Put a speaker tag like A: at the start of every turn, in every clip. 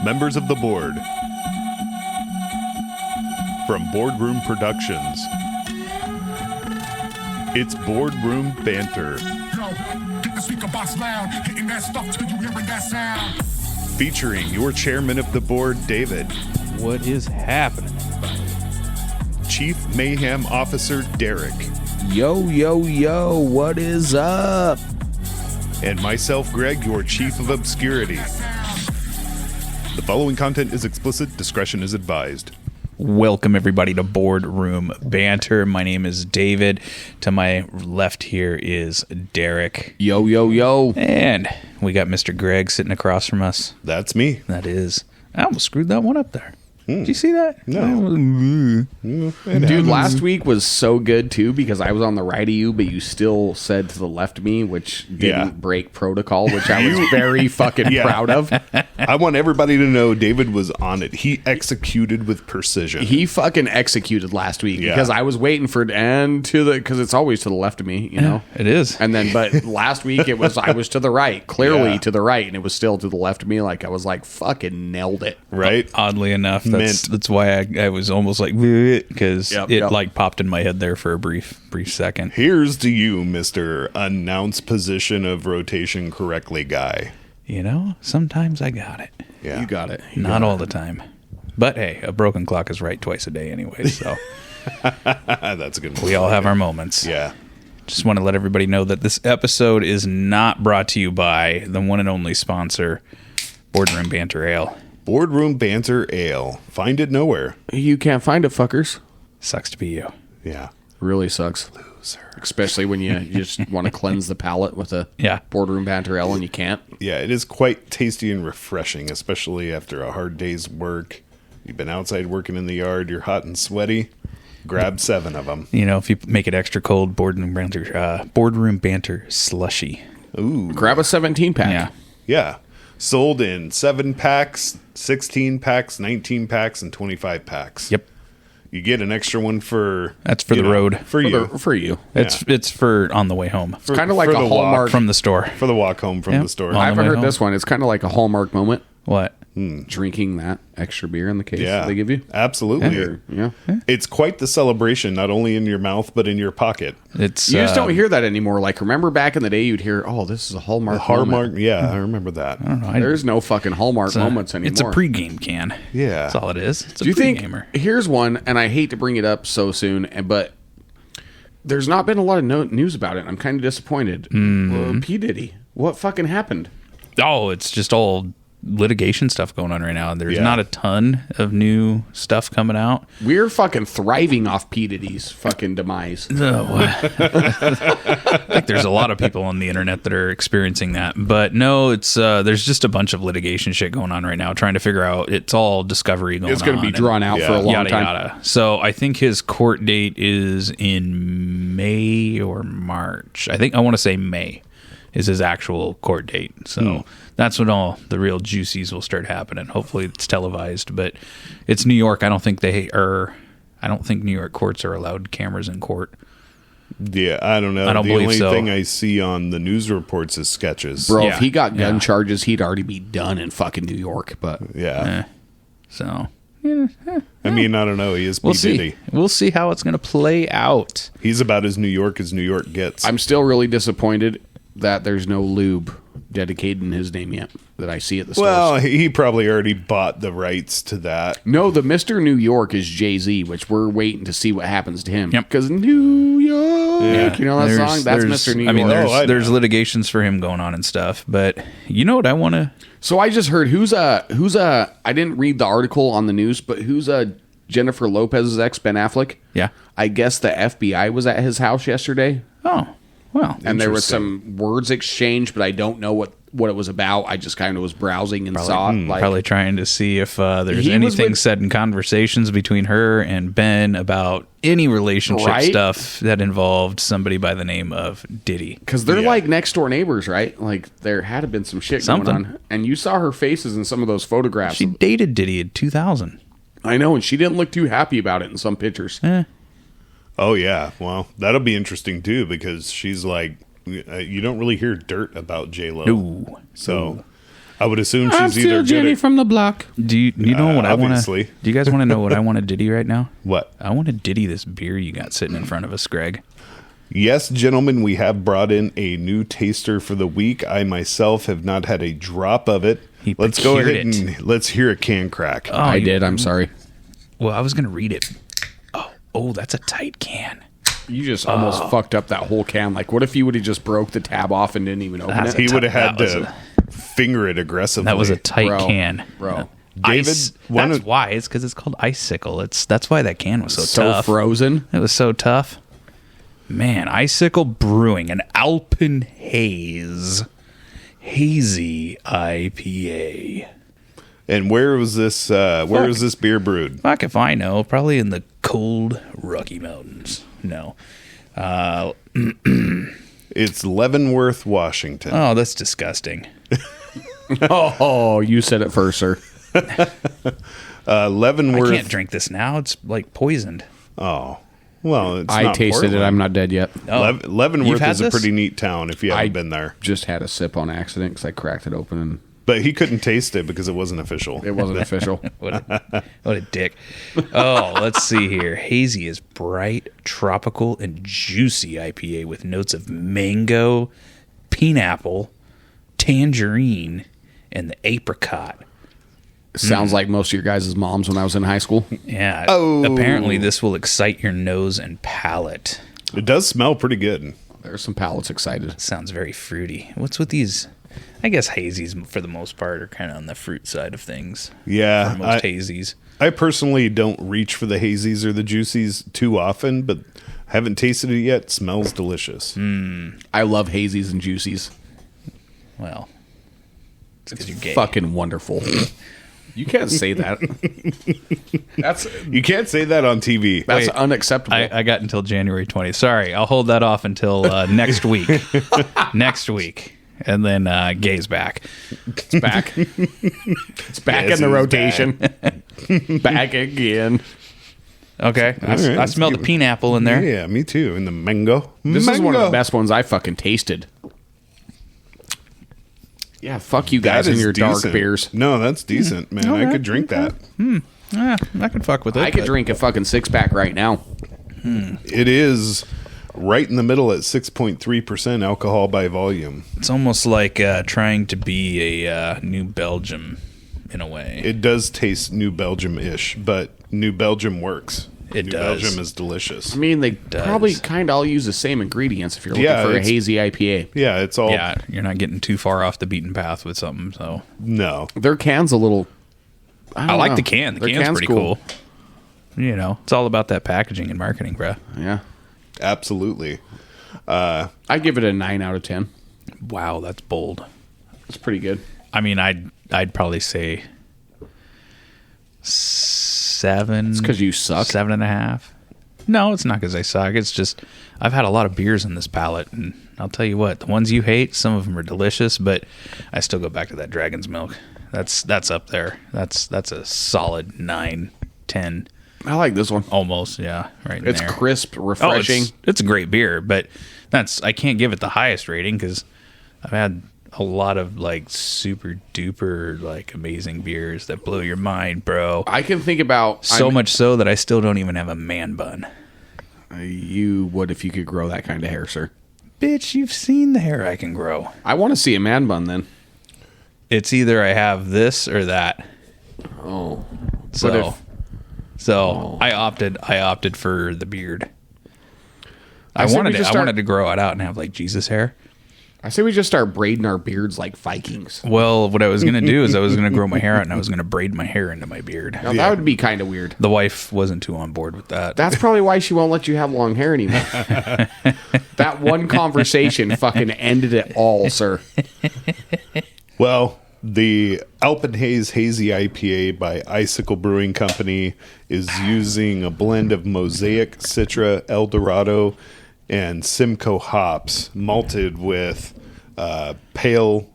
A: Members of the board. From Boardroom Productions, it's Boardroom Banter. Featuring your chairman of the board, David.
B: What is happening, everybody?
A: Chief Mayhem Officer, Derek.
B: Yo, yo, yo, what is up?
A: And myself, Greg, your Chief of Obscurity. The following content is explicit. Discretion is advised.
B: Welcome, everybody, to Boardroom Banter. My name is David. To my left here is Derek.
C: Yo, yo, yo.
B: And we got Mr. Greg sitting across from us.
A: That's me.
B: That is. I almost screwed that one up there. Did you see that?
A: No.
C: Dude, last week was so good, too, because I was on the right of you, but you still said to the left of me, which didn't break protocol, which I was very fucking proud of.
A: I want everybody to know David was on it. He executed with precision.
C: He fucking executed last week because I was waiting for it and because it's always to the left of me, you know?
B: It is.
C: And then, but last week I was to the right, clearly to the right, and it was still to the left of me. Like, I was like, fucking nailed it.
A: Right?
B: Oddly enough, that's why I was almost like, because like popped in my head there for a brief second.
A: Here's to you, Mr. Announce Position of Rotation Correctly guy.
B: You know, sometimes I got it.
A: Yeah.
C: You got it.
B: Not all the time. But hey, a broken clock is right twice a day anyway, so.
A: That's a good one.
B: We all have our moments.
A: Yeah.
B: Just want to let everybody know that this episode is not brought to you by the one and only sponsor, Boardroom Banter Ale.
A: Boardroom Banter Ale. Find it nowhere.
C: You can't find it, fuckers.
B: Sucks to be you.
A: Yeah.
C: Really sucks.
A: Loser.
C: Especially when you just want to cleanse the palate with a Boardroom Banter Ale and you can't.
A: Yeah, it is quite tasty and refreshing, especially after a hard day's work. You've been outside working in the yard, you're hot and sweaty. Grab 7 of them.
B: You know, if you make it extra cold, Boardroom Banter slushy.
A: Ooh.
C: Grab a 17-pack.
B: Yeah.
A: Yeah. Sold in 7 packs, 16 packs, 19 packs, and 25 packs.
B: Yep.
A: You get an extra one for...
B: That's for the road.
A: For you.
C: For you.
B: It's for on the way home.
C: It's kind of like a Hallmark.
B: From the store.
A: For the walk home from the store.
C: I haven't heard this one. It's kind of like a Hallmark moment.
B: What?
C: Drinking that extra beer in the case that they give you.
A: Absolutely.
C: Yeah.
A: It's quite the celebration, not only in your mouth, but in your pocket.
C: You just don't hear that anymore. Like, remember back in the day, you'd hear, oh, this is a Hallmark moment.
A: Yeah, I remember that.
B: I don't know.
C: There's no fucking Hallmark moments anymore.
B: It's a pregame can.
A: Yeah.
B: That's all it is. It's a
C: Do you think,
B: pre-gamer.
C: here's one, and I hate to bring it up so soon, but there's not been a lot of news about it. I'm kind of disappointed. P. Diddy. What fucking happened?
B: Oh, it's just all litigation stuff going on right now. There's not a ton of new stuff coming out.
C: We're fucking thriving off P. Diddy's fucking demise.
B: I think there's a lot of people on the internet that are experiencing that. But no, it's there's just a bunch of litigation shit going on right now, trying to figure out. It's all discovery going on.
C: It's going to be drawn out for a long time.
B: Yada. So I think his court date is in May or March. I want to say May is his actual court date. So that's when all the real juicies will start happening. Hopefully it's televised, but it's New York. I don't think New York courts are allowed cameras in court.
A: Yeah, I don't know.
B: I don't
A: the
B: believe
A: only
B: so.
A: thing I see on the news reports is sketches.
C: Bro, if he got gun charges, he'd already be done in fucking New York. But
B: So
A: I mean, I don't know. He is P. Diddy.
B: We'll see how it's going to play out.
A: He's about as New York gets.
C: I'm still really disappointed that there's no lube dedicated in his name yet that I see at the stores.
A: Well, he probably already bought the rights to that.
C: No, the Mr. New York is Jay-Z, which we're waiting to see what happens to him.
B: Yep.
C: Because New York, you know that song? That's Mr. New York.
B: I mean, there's litigations for him going on and stuff, but you know what I want to...
C: So I just heard I didn't read the article on the news, but who's Jennifer Lopez's ex, Ben Affleck?
B: Yeah.
C: I guess the FBI was at his house yesterday.
B: Oh, well.
C: And there was some words exchanged, but I don't know what it was about. I just kind of was browsing and saw it.
B: Probably trying to see if there's anything said in conversations between her and Ben about any relationship stuff that involved somebody by the name of Diddy.
C: Because they're like next door neighbors, right? Like there had to have been some shit going on. And you saw her faces in some of those photographs.
B: She dated Diddy in 2000.
C: I know, and she didn't look too happy about it in some pictures.
A: Oh, yeah. Well, that'll be interesting, too, because she's like, you don't really hear dirt about J-Lo.
B: No.
A: So, I would assume
C: I'm
A: she's
C: still
A: either
C: Jenny
A: good at,
C: from the block.
B: Do you know what I want
A: obviously.
B: to? Do you guys want to know what I want to ditty right now?
A: What?
B: I want to ditty this beer you got sitting in front of us, Greg.
A: Yes, gentlemen, we have brought in a new taster for the week. I myself have not had a drop of it. Let's go ahead and let's hear a can crack.
B: Oh,
C: I did. I'm sorry.
B: Well, I was gonna read it. Oh, that's a tight can.
C: You just almost fucked up that whole can. Like, what if you would have just broke the tab off and didn't even open
B: That's
C: it?
A: He would have had
B: that was
A: to finger it aggressively.
B: That was a tight
C: Bro.
B: can,
C: Bro.
A: David,
B: Ice,
A: one
B: that's
A: of-
B: why. It's because it's called Icicle. That's why that can was so
C: So
B: tough.
C: frozen.
B: It was so tough. Man, Icicle Brewing, an Alpen Haze Hazy IPA.
A: And where was this? Where was this beer brewed?
B: Fuck if I know. Probably in the cold Rocky Mountains. No.
A: It's Leavenworth, Washington.
B: Oh, that's disgusting.
C: Oh, you said it first, sir.
A: Leavenworth.
B: I can't drink this now. It's like poisoned.
A: Oh, well, it's
C: I
A: not
C: tasted it.
A: Portland.
C: I'm not dead yet.
B: Oh,
A: Leavenworth
B: you've had
A: is a
B: this?
A: pretty neat town if you haven't
C: I
A: been there.
C: just had a sip on accident because I cracked it open and
A: But he couldn't taste it because it wasn't official.
C: it wasn't official.
B: What a dick. Oh, let's see here. Hazy is bright, tropical, and juicy IPA with notes of mango, pineapple, tangerine, and the apricot.
C: Sounds like most of your guys' moms when I was in high school.
B: Yeah.
A: Oh.
B: Apparently, this will excite your nose and palate.
A: It does smell pretty good.
C: There's some palates excited.
B: Sounds very fruity. What's with these? I guess hazies, for the most part, are kind of on the fruit side of things.
A: Yeah,
B: For most hazies.
A: I personally don't reach for the hazies or the juicies too often, but haven't tasted it yet. It smells delicious.
C: I love hazies and juicies.
B: Well, it's because you're gay.
C: Fucking wonderful. You can't say that. That's
A: You can't say that on TV.
C: that's unacceptable.
B: I got until January 20th. Sorry, I'll hold that off until next week. Next week. And then gay's back.
C: It's back. It's back
A: Yes,
C: in the
A: it's
C: rotation. Back again.
B: Okay. I
A: right,
B: smelled the
A: let's
B: pineapple in there.
A: Yeah, me too. And the mango.
C: This is one of the best ones I fucking tasted. Yeah, fuck you guys
A: That
C: and
A: is
C: your dark
A: decent.
C: beers.
A: No, that's decent, man. I could drink that.
B: Yeah, I could fuck with it.
C: I could
B: but-
C: drink a fucking 6-pack right now.
A: It is right in the middle at 6.3% alcohol by volume.
B: It's almost like trying to be a New Belgium in a way.
A: It does taste New Belgium-ish, but New Belgium works.
B: It
A: New
B: does.
A: Belgium is delicious.
C: I mean, they
B: does.
C: probably kind of all use the same ingredients if you're looking
A: Yeah,
C: for a
A: it's-
C: hazy IPA.
A: Yeah, it's all
B: Yeah, you're not getting too far off the beaten path with something. So
A: no.
C: Their can's a little...
B: I like
C: know.
B: the can. The
C: Their
B: can's pretty cool. You know, it's all about that packaging and marketing, bro.
C: Yeah.
A: Absolutely.
C: I give it a 9 out of 10.
B: Wow, that's bold.
C: It's pretty good.
B: I mean, I'd probably say 7.
C: It's because you suck.
B: 7.5. No, it's not because I suck. It's just I've had a lot of beers in this palate, and I'll tell you what, the ones you hate, some of them are delicious, but I still go back to that Dragon's Milk. That's up there. That's a solid 9, 10,
C: I like this one.
B: almost. Yeah, right. In
C: It's
B: there.
C: crisp,
B: Oh,
C: refreshing.
B: it's a great beer, but I can't give it the highest rating because I've had a lot of like super duper like amazing beers that blow your mind, bro.
C: I can think about...
B: So much so that I still don't even have a man bun.
C: You would if you could grow that kind of hair, sir.
B: Bitch, you've seen the hair I can grow.
C: I want to see a man bun then.
B: It's either I have this or that.
C: Oh.
B: So,
C: But
B: I opted for the beard.
C: I
B: I
C: say we
B: wanted
C: just
B: I
C: start-
B: wanted to grow it out and have like Jesus hair.
C: I say we just start braiding our beards like Vikings.
B: Well, what I was gonna do is I was gonna grow my hair out and I was gonna braid my hair into my beard.
C: Now, that would be kind of weird.
B: The wife wasn't too on board with that.
C: That's probably why she won't let you have long hair anymore. That one conversation fucking ended it all, sir.
A: Well, the Alpenhaze Hazy IPA by Icicle Brewing Company is using a blend of Mosaic, Citra, Eldorado, and Simcoe hops, malted with pale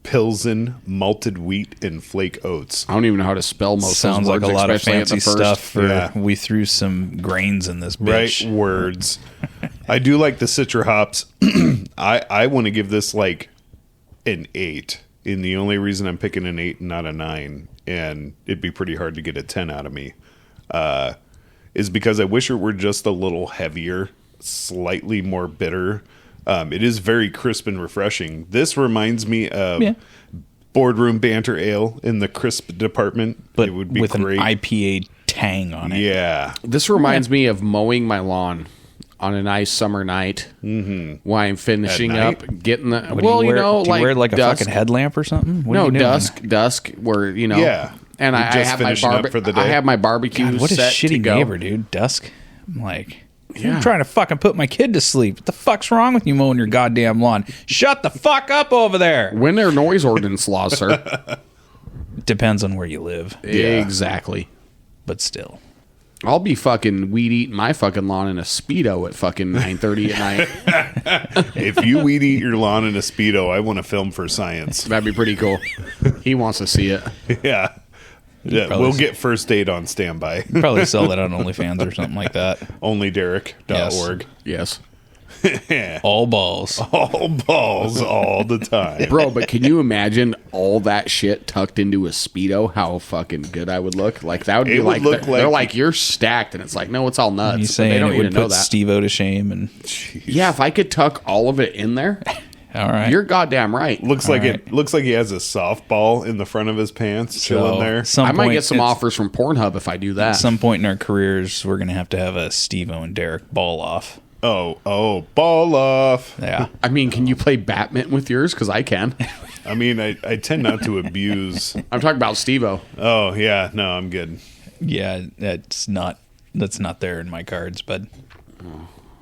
A: Pilsen, malted wheat, and flake oats.
C: I don't even know how to spell most
B: Sounds
C: of those
B: like
C: words,
B: a lot of
C: especially at the
B: fancy
C: first.
B: stuff. For
A: Yeah.
B: we threw some grains in this
A: Right
B: bitch.
A: words. I do like the Citra hops. I want to give this like an 8. and the only reason I'm picking an 8 and not a 9, and it'd be pretty hard to get a 10 out of me, is because I wish it were just a little heavier, slightly more bitter. It is very crisp and refreshing. This reminds me of boardroom banter ale in the crisp department.
B: But
A: it would be
B: with
A: great.
B: an IPA tang on it.
A: Yeah.
C: This reminds me of mowing my lawn on a nice summer night while I'm finishing
A: At
C: up, getting the.
B: What do you wear? Do you wear like
C: dusk.
B: a fucking headlamp or something? What are
C: No,
B: you doing?
C: dusk, where
A: Yeah.
C: And I
A: Just
C: have my
A: finishing up for the day.
C: I have my barbecue
B: God, what a
C: set to
B: shitty
C: go.
B: neighbor, dude. Dusk. I'm like, I'm trying to fucking put my kid to sleep. What the fuck's wrong with you mowing your goddamn lawn? Shut the fuck up over there.
C: When there are noise ordinance laws, sir.
B: Depends on where you live,
C: Exactly.
B: but still.
C: I'll be fucking weed eating my fucking lawn in a Speedo at fucking 9:30 at night.
A: If you weed eat your lawn in a Speedo, I want to film for science.
C: That'd be pretty cool. He wants to see it.
A: Yeah. We'll get first aid on standby.
B: Probably sell that on OnlyFans or something like that.
A: Onlyderek.org.
C: Yes.
B: All balls.
A: All balls all the time.
C: Bro, but can you imagine all that shit tucked into a Speedo? How fucking good I would look. Like, that would be
A: It would
C: like,
A: look
C: they're
A: like-
C: like, you're stacked. And it's like, no, it's all nuts.
B: You
C: But
B: saying
C: they don't
B: it
C: need
B: would
C: to know
B: put
C: that.
B: Steve-O to shame? And
C: Yeah, if I could tuck all of it in there,
B: all right,
C: you're goddamn right.
A: Looks like
B: All
A: it looks like he has a softball in the front of his pants chilling there.
C: I might get some offers from Pornhub if I do that.
B: At some point in our careers, we're gonna have to have a Steve-O and Derek ball off.
A: Oh, ball off.
B: Yeah,
C: I mean, can you play badminton with yours? Because I can.
A: I mean, I tend not to abuse.
C: I'm talking about Steve-O.
A: Oh, yeah. No, I'm good.
B: yeah, that's not there in my cards, but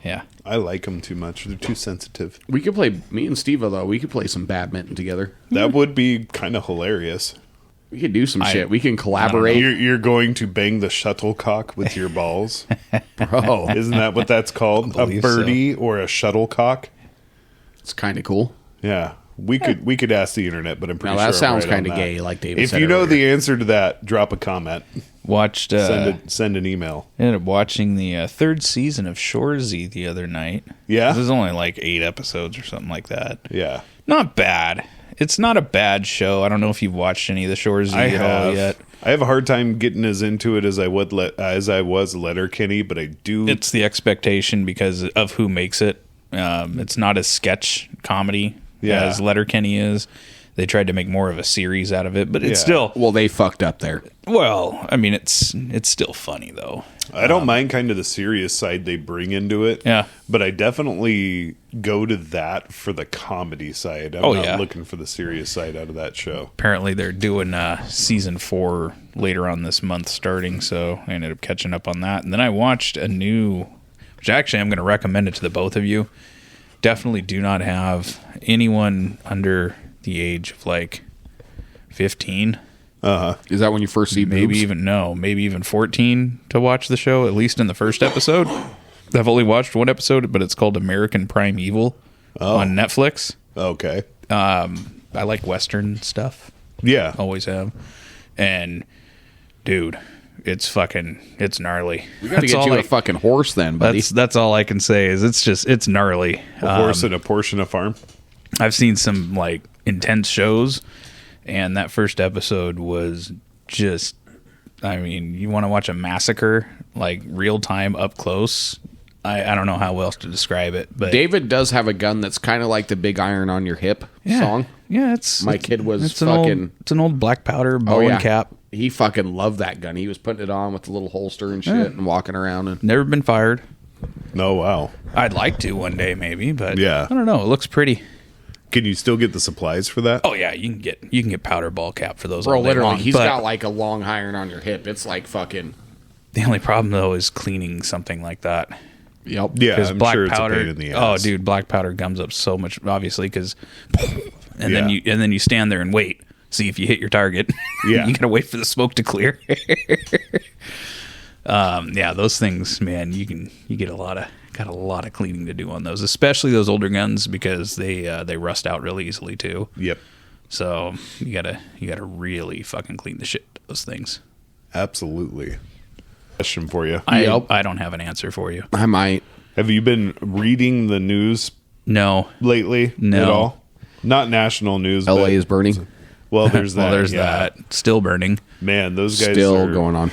B: yeah,
A: I like them too much. They're too sensitive.
C: We could play, me and Steve-O, though, we could play some badminton together.
A: That would be kind of hilarious.
C: We could do some shit. We can collaborate.
A: You're going to bang the shuttlecock with your balls.
C: Bro,
A: Isn't that what that's called? A
B: believe
A: birdie or a shuttlecock?
C: it's kind of cool.
A: Yeah. We could ask the internet, but I'm pretty
C: Now,
A: sure
C: that sounds
A: I'm right on
C: kind of
A: that.
C: gay, like David
A: If
C: said
A: you know
C: earlier.
A: the answer to that, drop a comment.
B: watched.
A: Send an email.
B: Ended up watching the third season of Shoresy the other night.
A: Yeah?
B: This is only like 8 episodes or something like that.
A: Yeah.
B: Not bad. It's not a bad show. I don't know if you've watched any of the Shoresy at all yet.
A: I have a hard time getting as into it as I was Letterkenny, but I do.
B: It's the expectation because of who makes it. It's not a sketch comedy as Letterkenny is. They tried to make more of a series out of it, but it's still.
C: Well, they fucked up there.
B: Well, I mean, it's still funny though.
A: I don't mind kind of the serious side they bring into it.
B: Yeah.
A: But I definitely go to that for the comedy side. I'm not looking for the serious side out of that show.
B: Apparently, they're doing season 4 later on this month starting, so I ended up catching up on that. And then I watched a new, which actually I'm going to recommend it to the both of you. Definitely do not have anyone under the age of like 15.
C: Is that when you first see boobs?
B: Maybe even 14 to watch the show, at least in the first episode. I've only watched one episode, but it's called American Prime Evil on Netflix.
A: Okay.
B: I like Western stuff.
A: Yeah.
B: Always have. And dude, it's gnarly.
C: We got to get you a fucking horse then, buddy.
B: That's all I can say is it's gnarly.
A: A horse and a portion of farm.
B: I've seen some like intense shows, and that first episode was just, I mean, you want to watch a massacre, like real time up close. I don't know how else to describe it, but
C: David does have a gun that's kind of like the Big Iron on Your Hip song.
B: Yeah, it's
C: My kid was
B: it's
C: fucking...
B: it's an old black powder bow and cap.
C: He fucking loved that gun. He was putting it on with the little holster and shit and walking around. And
B: Never been fired.
A: Oh, wow.
B: I'd like to one day maybe, but
A: Yeah.
B: I don't know. It looks pretty.
A: Can you still get the supplies for that?
B: Oh yeah, you can get powder ball cap for those.
C: Bro,
B: all day
C: literally,
B: long,
C: he's
B: but
C: got like a long iron on your hip. It's like fucking...
B: the only problem though is cleaning something like that.
C: Yep.
A: Yeah,
B: Because
A: I'm
B: black
A: sure
B: powder.
A: it's a pain in the
B: Oh,
A: ass.
B: dude, black powder gums up so much. Obviously, because then you stand there and wait, see if you hit your target.
A: Yeah.
B: You gotta wait for the smoke to clear. Yeah, those things, man. You got a lot of cleaning to do on those, especially those older guns because they rust out really easily too.
A: Yep.
B: So you gotta really fucking clean the shit out of those things.
A: Absolutely. Question for you.
B: I don't have an answer for you.
C: I might.
A: Have you been reading the news
B: No.
A: lately
B: No.
A: at all? Not national news.
C: LA
A: but
C: is burning.
A: Well, there's that.
B: Well, there's
A: yeah.
B: that. Still burning.
A: Man, those guys
C: Still
A: are
C: going on.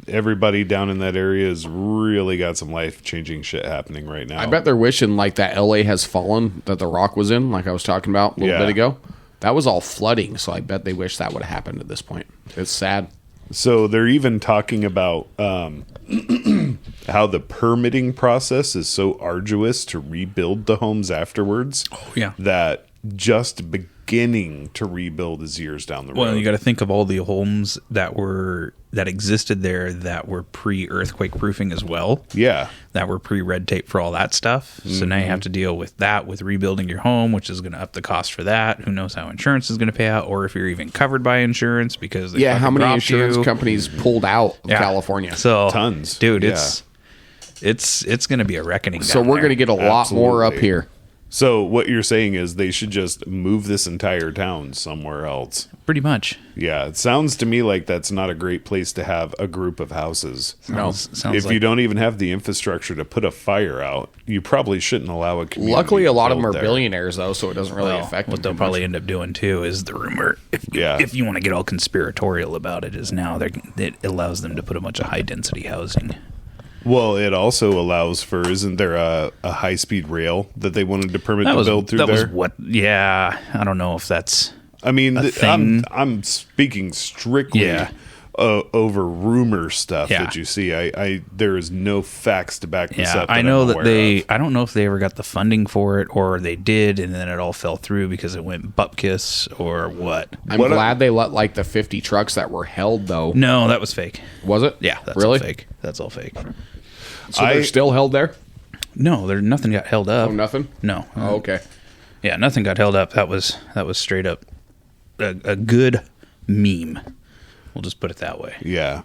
A: Everybody down in that area has really got some life-changing shit happening right now.
C: I bet they're wishing like that LA has fallen that the Rock was in, like I was talking about a little bit ago. That was all flooding, so I bet they wish that would have happened at this point. It's sad.
A: So they're even talking about how the permitting process is so arduous to rebuild the homes afterwards.
B: Oh, yeah.
A: That just beginning to rebuild is years down the road.
B: Well, you got to think of all the homes that existed there that were pre-earthquake proofing as well.
A: Yeah.
B: That were pre-red tape for all that stuff. So now you have to deal with that, with rebuilding your home, which is going to up the cost for that. Who knows how insurance is going to pay out, or if you're even covered by insurance because they
C: how many
B: dropped
C: insurance
B: you.
C: companies pulled out of California?
B: So
A: tons,
B: dude. It's going to be a reckoning.
C: So we're going to get a lot more up here.
A: So what you're saying is they should just move this entire town somewhere else.
B: Pretty much.
A: Yeah, it sounds to me like that's not a great place to have a group of houses.
B: Sounds
A: If
B: like,
A: you don't even have the infrastructure to put a fire out, you probably shouldn't allow a community.
C: Luckily, a lot of them are
A: there.
C: billionaires, though, so it doesn't really affect them.
B: what they'll
C: too
B: probably
C: much.
B: end up doing too is the rumor. If you want to get all conspiratorial about it, is now it allows them to put a bunch of high density housing.
A: Well, it also allows for, isn't there a high-speed rail that they wanted to permit to build through there?
B: Yeah, I don't know if that's...
A: I mean,
B: thing.
A: I'm speaking strictly over rumor stuff that you see. There is no facts to back this up.
B: I know that I don't know if they ever got the funding for it, or they did, and then it all fell through because it went bupkis or what.
C: I'm glad they let like the 50 trucks that were held, though.
B: No, that was fake.
C: Was it?
B: Yeah, that's
C: really
B: all fake. That's all fake.
C: So they're still held there?
B: No, nothing got held up.
C: Oh, nothing?
B: No.
C: Oh, okay.
B: Yeah, nothing got held up. That was straight up a good meme. We'll just put it that way.
A: Yeah.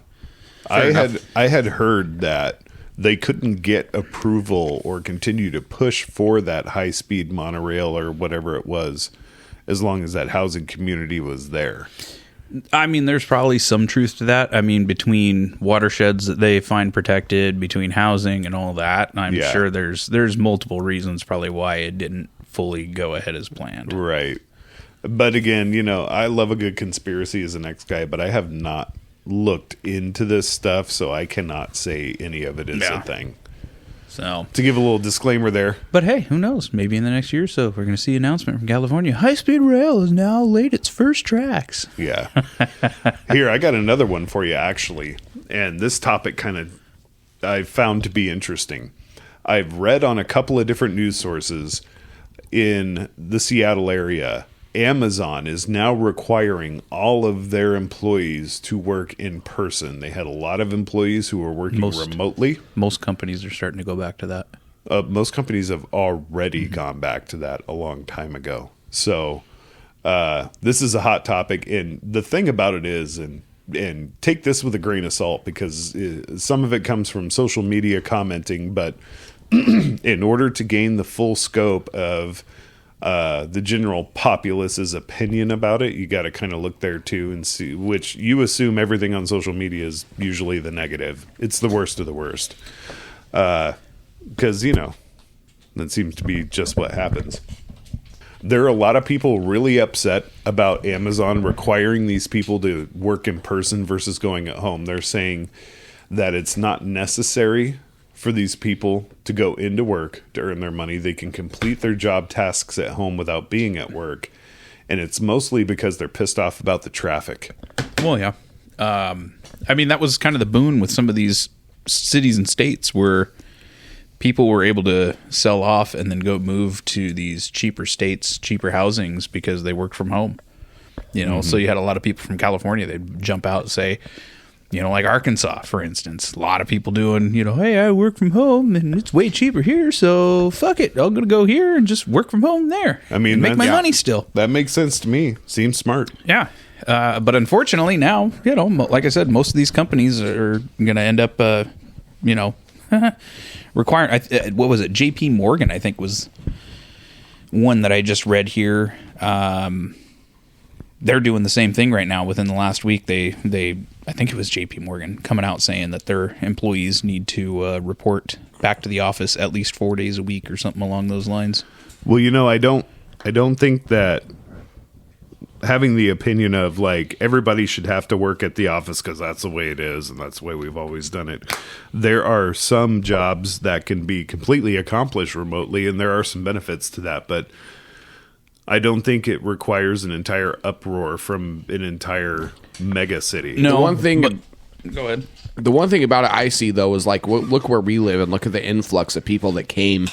A: I had heard that they couldn't get approval or continue to push for that high-speed monorail or whatever it was as long as that housing community was there.
B: I mean, there's probably some truth to that. I mean, between watersheds that they find protected, between housing and all that, I'm sure there's multiple reasons probably why it didn't fully go ahead as planned.
A: Right. But again, I love a good conspiracy as an ex-guy, but I have not looked into this stuff, so I cannot say any of it is a thing.
B: So,
A: to give a little disclaimer there.
B: But hey, who knows? Maybe in the next year or so, we're going to see an announcement from California. High-speed rail has now laid its first tracks.
A: Yeah. Here, I got another one for you, actually. And this topic I found to be interesting. I've read on a couple of different news sources in the Seattle area, Amazon is now requiring all of their employees to work in person. They had a lot of employees who were working remotely.
B: Most companies are starting to go back to that.
A: Most companies have already gone back to that a long time ago. So this is a hot topic. And the thing about it is, and take this with a grain of salt, because some of it comes from social media commenting, but in order to gain the full scope of the general populace's opinion about it, you got to kind of look there too and see, which you assume everything on social media is usually the negative. It's the worst of the worst. Because, that seems to be just what happens. There are a lot of people really upset about Amazon requiring these people to work in person versus going at home. They're saying that it's not necessary for these people to go into work to earn their money. They can complete their job tasks at home without being at work. And it's mostly because they're pissed off about the traffic.
B: Well, yeah. I mean, that was kind of the boon with some of these cities and states where people were able to sell off and then go move to these cheaper states, cheaper housings because they worked from home. So you had a lot of people from California, they'd jump out and say, like Arkansas, for instance, a lot of people doing, hey, I work from home and it's way cheaper here, so fuck it. I'm going to go here and just work from home there.
A: I mean,
B: and make my money still.
A: That makes sense to me. Seems smart.
B: Yeah. But unfortunately now, like I said, most of these companies are going to end up, requiring, what was it? JP Morgan, I think, was one that I just read here. They're doing the same thing right now. Within the last week, they I think it was JP Morgan coming out saying that their employees need to report back to the office at least 4 days a week or something along those lines.
A: Well, I don't think that having the opinion of like everybody should have to work at the office because that's the way it is and that's the way we've always done it. There are some jobs that can be completely accomplished remotely, and there are some benefits to that, but I don't think it requires an entire uproar from an entire mega city.
C: No, the one thing.
B: Go ahead.
C: The one thing about it I see though is like look where we live and look at the influx of people that came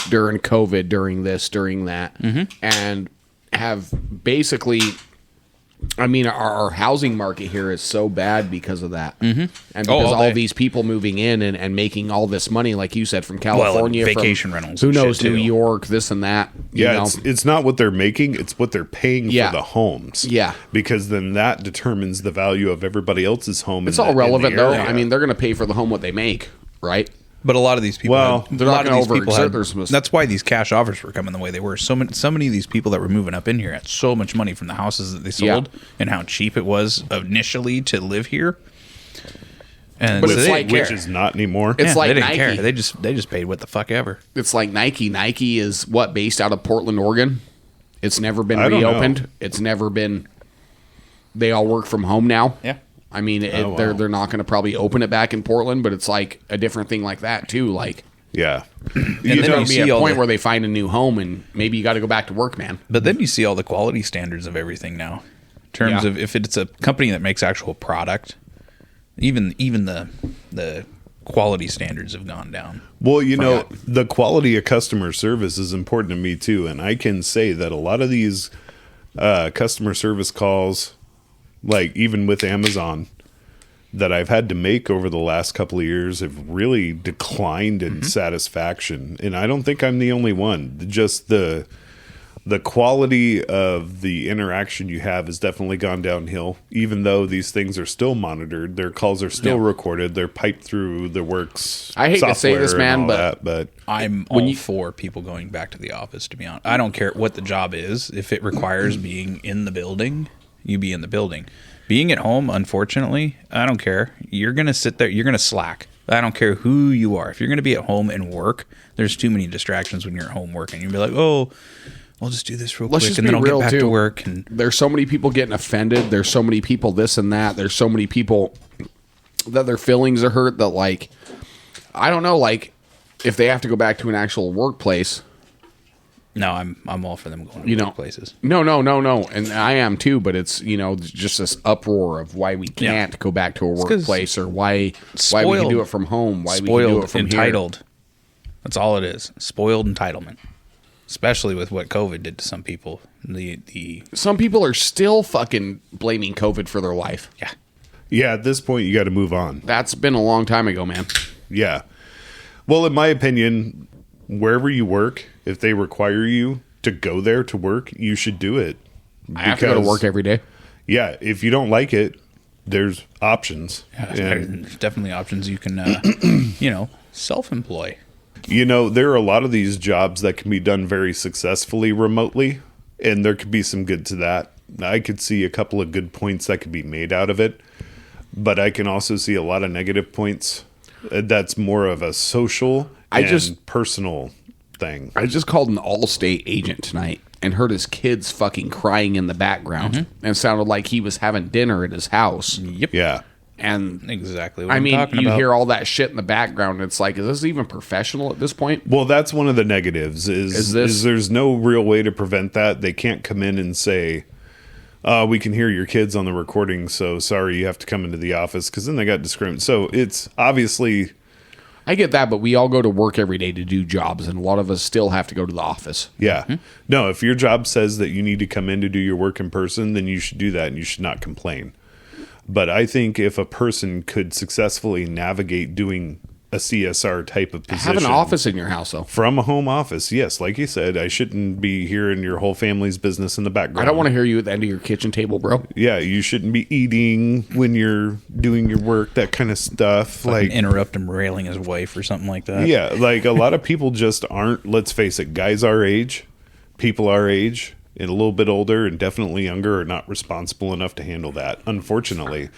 C: during COVID, during this, during that, and have basically, I mean, our housing market here is so bad because of that. And because all these people moving in and making all this money, like you said, from California,
B: vacation rentals,
C: who knows, New York, this and that.
A: Yeah, it's not what they're making, it's what they're paying for the homes.
C: Yeah.
A: Because then that determines the value of everybody else's home.
C: It's all relevant, though. I mean, they're going to pay for the home what they make, right?
B: But a lot of these people,
C: they're not going to overexert themselves.
B: That's why these cash offers were coming the way they were. So many of these people that were moving up in here had so much money from the houses that they sold and how cheap it was initially to live here. And
C: but
B: so
C: it's like
A: which is not anymore.
C: It's like
B: they didn't
C: Nike.
B: care. They just paid what the fuck ever.
C: It's like Nike. Nike is based out of Portland, Oregon. It's never been
A: I don't
C: reopened.
A: know.
C: It's never been. They all work from home now.
B: Yeah.
C: I mean, they're not going to probably open it back in Portland, but it's like a different thing like that too. Like,
A: Yeah.
B: And
C: there's
B: then
C: going
B: you
C: to be
B: see
C: a
B: all
C: point
B: the-
C: where they find a new home, and maybe you got to go back to work, man.
B: But then you see all the quality standards of everything now. In terms of if it's a company that makes actual product, even the quality standards have gone down.
A: Well, you know, the quality of customer service is important to me too, and I can say that a lot of these customer service calls, like even with Amazon, that I've had to make over the last couple of years have really declined in satisfaction. And I don't think I'm the only one. Just the quality of the interaction you have has definitely gone downhill. Even though these things are still monitored, their calls are still recorded, they're piped through the works.
C: I hate to say this, man,
A: but
B: I'm all for people going back to the office, to be honest. I don't care what the job is. If it requires being in the building, you be in the building. Being at home, unfortunately, I don't care. You're going to sit there. You're going to slack. I don't care who you are. If you're going to be at home and work, there's too many distractions when you're at home working. You'll be like, oh, I'll just do this real quick, and then I'll get back to work. And
C: there's so many people getting offended. There's so many people this and that. There's so many people that their feelings are hurt that, like, I don't know, like, if they have to go back to an actual workplace.
B: No, I'm all for them going to workplaces.
C: No, and I am too. But it's just this uproar of why we can't go back to a workplace, or why we can do it from home, why we can do it from
B: entitled.
C: here.
B: That's all it is. Spoiled entitlement, especially with what COVID did to some people.
C: Some people are still fucking blaming COVID for their life.
A: yeah, at this point you got to move on.
C: That's been a long time ago, man.
A: Yeah. Well, in my opinion, wherever you work, if they require you to go there to work, you should do it.
C: I have to go to work every day.
A: Yeah, if you don't like it, there's options.
B: Yeah,
A: And,
B: there's definitely options you can, self-employ.
A: there are a lot of these jobs that can be done very successfully remotely, and there could be some good to that. I could see a couple of good points that could be made out of it, but I can also see a lot of negative points. That's more of a social and personal thing.
C: I just called an Allstate agent tonight and heard his kids fucking crying in the background. And it sounded like he was having dinner at his house.
B: Yep.
A: Yeah.
C: And
B: Exactly what
C: I
B: I'm
C: mean,
B: talking
C: you
B: about.
C: hear all that shit in the background. And it's like, is this even professional at this point?
A: Well, that's one of the negatives is there's no real way to prevent that. They can't come in and say, we can hear your kids on the recording, so sorry, you have to come into the office, because then they got discriminated. So it's obviously...
C: I get that, but we all go to work every day to do jobs, and a lot of us still have to go to the office.
A: Yeah. No, if your job says that you need to come in to do your work in person, then you should do that, and you should not complain. But I think if a person could successfully navigate doing a CSR type of position...
C: Have an office in your house, though.
A: From a home office, yes. Like you said, I shouldn't be hearing your whole family's business in the background.
C: I don't want to hear you at the end of your kitchen table, bro.
A: Yeah, you shouldn't be eating when you're doing your work, that kind of stuff.
B: Like interrupt him railing his wife or something like that.
A: Yeah, like a lot of people just aren't, let's face it, guys our age, people our age, and a little bit older and definitely younger are not responsible enough to handle that. Unfortunately,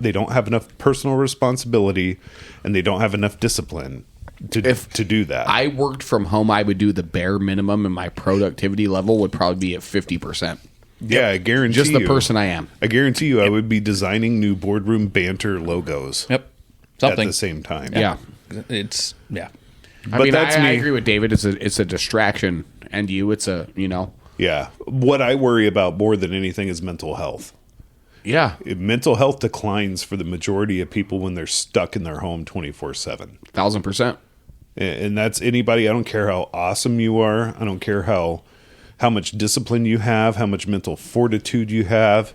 A: they don't have enough personal responsibility, and they don't have enough discipline to do that.
C: I worked from home, I would do the bare minimum, and my productivity level would probably be at 50%.
A: Yeah, I guarantee
C: Just the
A: you,
C: person I am.
A: I guarantee you, I would be designing new boardroom banter logos.
B: Yep.
A: At
B: Something.
A: the same time.
C: Yeah.
B: It's yeah.
C: I mean,
A: that's
C: I
A: me.
C: agree with David. It's a distraction, and you, it's a
A: Yeah. What I worry about more than anything is mental health.
C: yeah,
A: Mental health declines for the majority of people when they're stuck in their home 24/7.
C: 1,000%.
A: And that's anybody. I don't care how awesome you are. I don't care how much discipline you have, how much mental fortitude you have.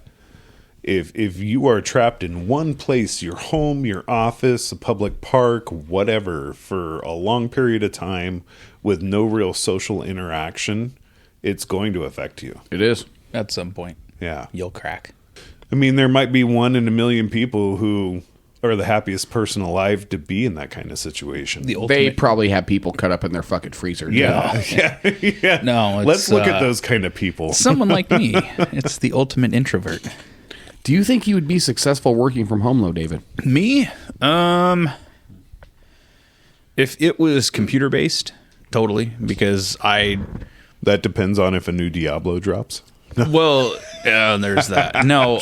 A: If you are trapped in one place, your home, your office, a public park, whatever, for a long period of time with no real social interaction, it's going to affect you.
C: It is.
B: At some point,
A: Yeah.
B: you'll crack.
A: I mean, there might be 1 in a million people who are the happiest person alive to be in that kind of situation.
B: The
C: They
B: ultimate.
C: probably have people cut up in their fucking freezer.
A: Yeah. Yeah.
B: No, it's,
A: Let's look at those kind of people.
B: Someone like me. It's the ultimate introvert.
C: Do you think you would be successful working from home, though, David?
B: Me? If it was computer based, totally. Because
A: That depends on if a new Diablo drops.
B: well, there's that. No,